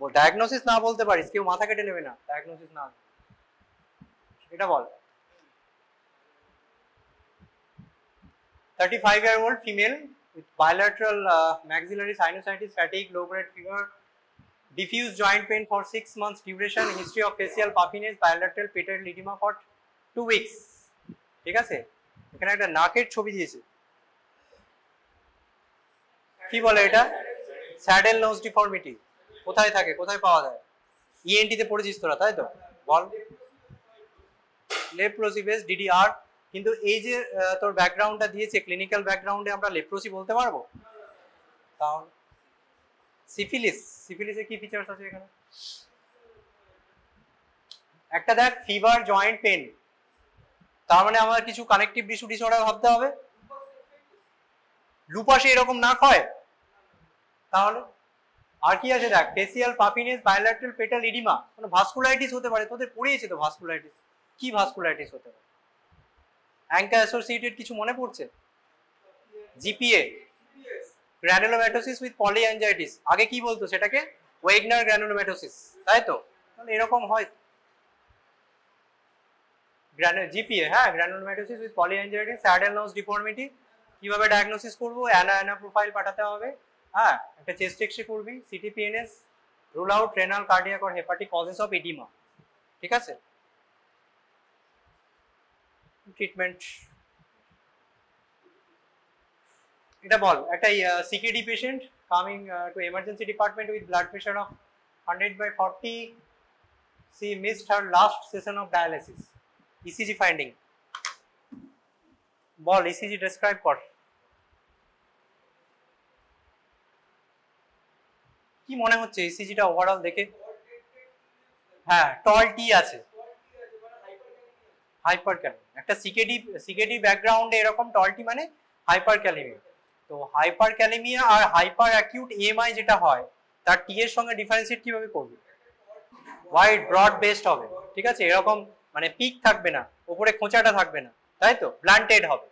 ডায়াগনোসিস না বলতে পারিস, কেউ মাথা কেটে নেবে না ডায়াগনোসিস না, এটা বল। 35-year-old female with bilateral maxillary sinusitis, fatigue, low-grade fever, diffuse joint pain for 6 months duration, history of facial puffiness, bilateral patellar edema for 2 weeks, ঠিক আছে। এখানে একটা নাকের ছবি দিয়েছে, কি বলে এটা? Saddle nose deformity. কোথায় থাকে, কোথায় পাওয়া যায়? ইএনটি তে পড়েছিস তোরা, তাই তো? বল। লেপ্রোসি বেস ডিডিআর, কিন্তু এই যে তোর ব্যাকগ্রাউন্ডটা দিয়েছে, ক্লিনিক্যাল ব্যাকগ্রাউন্ডে আমরা লেপ্রোসি বলতে পারবো? তাহলে সিফিলিস, সিফিলিসে কি ফিচারস আছে এখানে? একটা দেখ ফিভার, জয়েন্ট পেন, তার মানে আমার কিছু কানেকটিভ টিস্যু ডিসঅর্ডার ভাবতে হবে। লুপাসে এরকম নাক হয়, তাহলে আর কি আছে দেখ? Facial puffiness, bilateral pedal oedema, মানে ভাস্কুলাইটিস হতে পারে, তোদের পড়িয়েছে তো ভাস্কুলাইটিস, কি ভাস্কুলাইটিস হতে পারে? অ্যাঙ্কা অ্যাসোসিয়েটেড কিছু মনে পড়ছে? জিপিএ, গ্র্যানুলোম্যাটোসিস উইথ পলিঅ্যাঞ্জাইটিস, আগে কি বলতো সেটাকে? ওয়েগনার গ্র্যানুলোম্যাটোসিস, তাই তো? তাহলে এরকম হয় জিপিএ, হ্যাঁ, granulomatosis with polyangiitis, saddle nose deformity. কিভাবে ডায়াগনোসিস করবো? অ্যানা প্রোফাইল পাঠাতে হবে, হ্যাঁ, একটা চেস্ট এক্স-রে করবি, CT PNS, rule out renal, cardiac or hepatic causes of oedema, ঠিক আছে। ট্রিটমেন্ট এটা বল। একটা CKD patient coming to emergency department with blood pressure of 100/40, she missed her last session of dialysis, ECG finding, ball ECG describe কর, কি মনে হচ্ছে ইসিজিটা overall দেখে? হ্যাঁ, টল টি আছে, হাইপার ক্যালেমিয়া। একটা সিকেডি ব্যাকগ্রাউন্ডে এরকম টল টি মানে হাইপার ক্যালেমিয়া। তো হাইপার ক্যালেমিয়া আর হাইপার অ্যাকিউট এএমআই যেটা হয়, তার টি এর সঙ্গে ডিফারেন্সিয়েট কিভাবে করবে? ওয়াইড ব্রড বেসড হবে, ঠিক আছে, এরকম মানে পিক থাকবে না, উপরে খোঁচাটা থাকবে না, তাই তো, ব্লান্টেড হবে,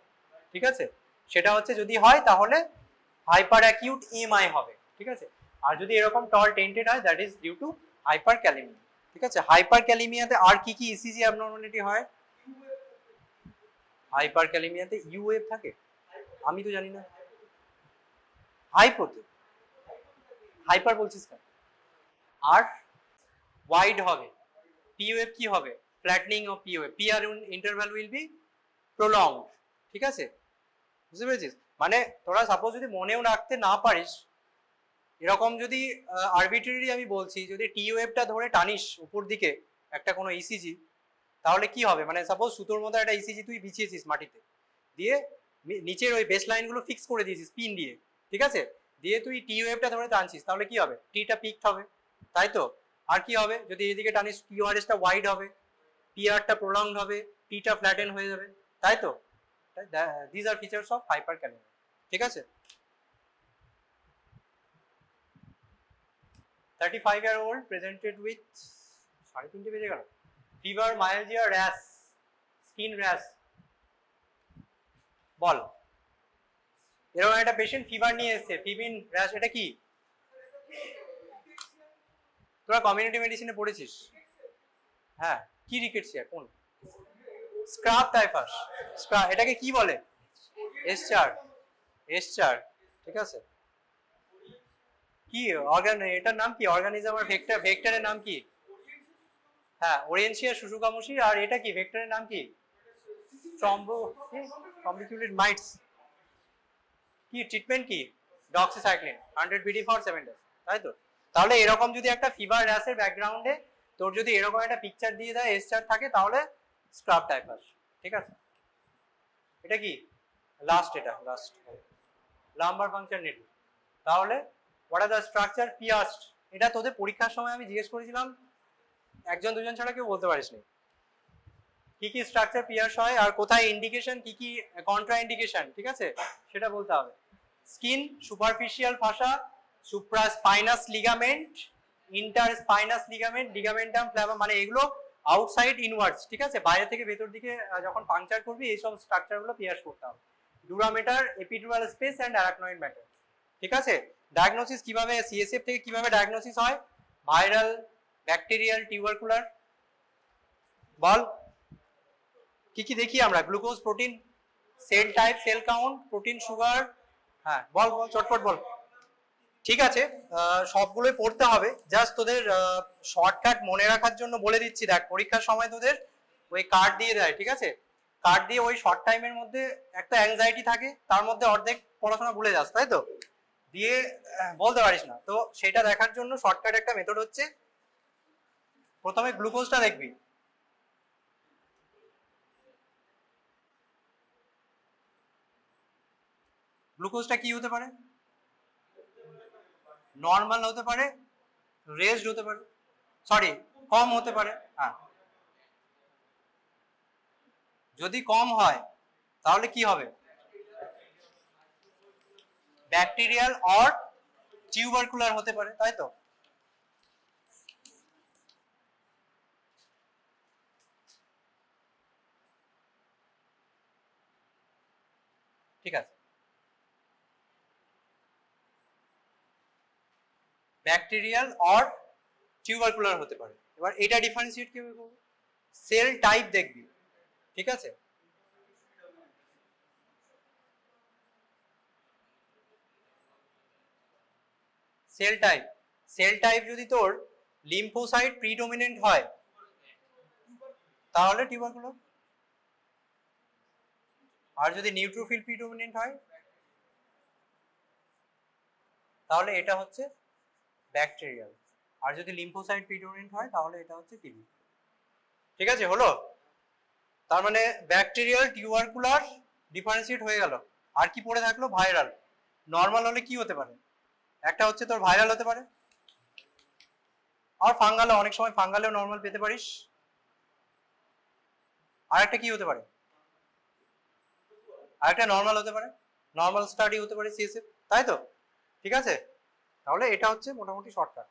ঠিক আছে। সেটা হচ্ছে যদি হয় তাহলে হাইপার অ্যাকিউট এএমআই হবে, ঠিক আছে। আর যদি এরকম টল টেন্টেড হয়, that is due to hyperkalaemia, ঠিক আছে। হাইপার ক্যালেমিয়াতে আর কি কি ইসিজি অ্যাবনর্মালিটি হয়? হাইপার ক্যালেমিয়াতে ইউ ওয়েভ থাকে, আমি তো জানি না। হাইপোতে, হাইপার বলছিস কেন? আর ওয়াইড হবে, পি ওয়েভ কি হবে? Flattening of P wave, P R interval will be prolonged, ঠিক আছে, বুঝতে পেরেছিস? মানে তোরা সাপোজ যদি মনেও রাখতে না পারিস, এরকম যদি আরবিট্রারি আমি বলছি, যদি টি ওয়েভটা ধরে টানিস উপর দিকে একটা কোনো ইসিজি, তাহলে কি হবে? মানে সাপোজ সুতোর মতো একটা ইসিজি তুই বিছিয়েছিস মাটিতে, দিয়ে নিচের ওই বেস লাইনগুলো ফিক্স করে দিয়েছিস পিন দিয়ে, ঠিক আছে, দিয়ে তুই টি ওয়েভটা ধরে টানছিস, তাহলে কি হবে? টিটা পিকড হবে, তাই তো। আর কি হবে? যদি এদিকে টানিস, কিউআরএসটা ওয়াইড হবে, পিআরটা প্রলংড হবে, টিটা ফ্ল্যাটেন হয়ে যাবে, তাই তো। This are features of hyperkalaemia. ঠিক আছে, 35-year-old presented with 3:30 বেজে গেল, fever, myalgia, rash, skin rash. বল, এরকম একটা পেশেন্ট ফিভার নিয়ে এসেছে, ফিভিন র্যাশ, এটা কি? তোরা কমিউনিটি মেডিসিনে পড়েছিস? হ্যাঁ, কি রিকেটসিয়া? কোন? Scrub typhus. এটাকে কি বলে? এসচার। এসচার, ঠিক আছে। কি এটার নাম কি? অর্গানিজম আর ভেক্টর, ভেক্টরের নাম কি? হ্যাঁ, ওরিয়েন্সিয়া শুশুকামুশি। আর এটা কি? ভেক্টরের নাম কি? ট্রম্বিকুলেট মাইটস। কি ট্রিটমেন্ট কি? ডক্সিসাইক্লিন 100 BD ফর 7 days, তাই তো? তাহলে এরকম যদি একটা ফিভার র্যাশের ব্যাকগ্রাউন্ডে তোর যদি এরকম একটা পিকচার দিয়ে দেয়, এসচার থাকে, তাহলে স্ক্রাব টাইফাস। ঠিক আছে, এটা কি লাস্ট? এটা লাস্ট লাম্বার ফাংশন নেটওয়ার্ক। তাহলে হোয়াট আর দ্য স্ট্রাকচার পিয়াস্ট? এটা তোদের পরীক্ষার সময় আমি জিজ্ঞেস করেছিলাম, একজন দুজন ছাড়া কেউ বলতে পারিস নি। কি কি স্ট্রাকচার পিয়াস হয় আর কোথায় ইন্ডিকেশন, কি কি কন্ট্রা ইন্ডিকেশন, ঠিক আছে, সেটা বলতে হবে। Skin, superficial fascia, supraspinous ligament, interspinous ligament, ligamentum flava, মানে এগুলো আউটসাইড ইনওয়ার্ডস, ঠিক আছে, বাইরে থেকে ভেতর দিকে যখন পাংচার করবি এইসব স্ট্রাকচারগুলো পিয়াস করতে হবে। ডুরামেটার, epidural space and arachnoid matter. ঠিক আছে, ডায়াগনোসিস কিভাবে, সিএসএফ থেকে কিভাবে ডায়াগনোসিস হয়? Viral, bacterial, tubercular. বল, কি কি দেখি আমরা? Glucose, protein, sell type, sell count, protein, sugar. হ্যাঁ বল বল, চটপট বল। ঠিক আছে, সবগুলোই পড়তে হবে, জাস্ট তোদের শর্টকাট মনে রাখার জন্য বলে দিচ্ছি। দেখ, পরীক্ষার সময় তোদের ওই কার্ড দিয়ে দেয়, ঠিক আছে, কার্ড দিয়ে ওই শর্ট টাইমের মধ্যে একটা অ্যাংজাইটি থাকে, তার মধ্যে অর্ধেক পড়াশোনা ভুলে যাস, তাই তো, দিয়ে বলতে পারিস না। তো সেটা দেখার জন্য শর্টকাট একটা মেথড হচ্ছে, প্রথমে গ্লুকোজটা দেখবি। গ্লুকোজটা কি হতে পারে? নর্মাল হতে পারে, রেজড হতে পারে, সরি কম হতে পারে। হ্যাঁ, যদি কম হয় তাহলে কি হবে? ব্যাকটেরিয়াল অর টিউবারকুলার হতে পারে, তাই তো। ঠিক আছে, ব্যাকটেরিয়াল অর টিউবারকুলার হতে পারে। এবার এটা ডিফারেন্সিয়েট কিভাবে করব? সেল টাইপ দেখবি, ঠিক আছে, সেল টাইপ। সেল টাইপ যদি তোর লিম্ফোসাইট প্রিডোমিনেন্ট হয় তাহলে টিউবারকুলার, আর যদি নিউট্রোফিল প্রিডোমিনেন্ট হয় তাহলে এটা হচ্ছে ব্যাকটেরিয়াল, আর যদি লিম্ফোসাইট প্রিডোমিনেন্ট হয় তাহলে এটা হচ্ছে টিবি। ঠিক আছে, হলো? তার মানে ব্যাকটেরিয়াল, টিউবারকুলার ডিফারেন্সিয়েট হয়ে গেল। আর কি পড়ে থাকলো? ভাইরাল। নর্মাল হলে কি হতে পারে? একটা হচ্ছে তোর ভাইরাল হতে পারে, আর ফাঙ্গালে, অনেক সময় ফাঙ্গালেও নর্মাল পেতে পারিস। আর একটা কি হতে পারে? আর একটা নর্মাল হতে পারে, নর্মাল স্টাডি হতে পারে, সিএসএফ, তাই তো। ঠিক আছে, তাহলে এটা হচ্ছে মোটামুটি শর্টকাট।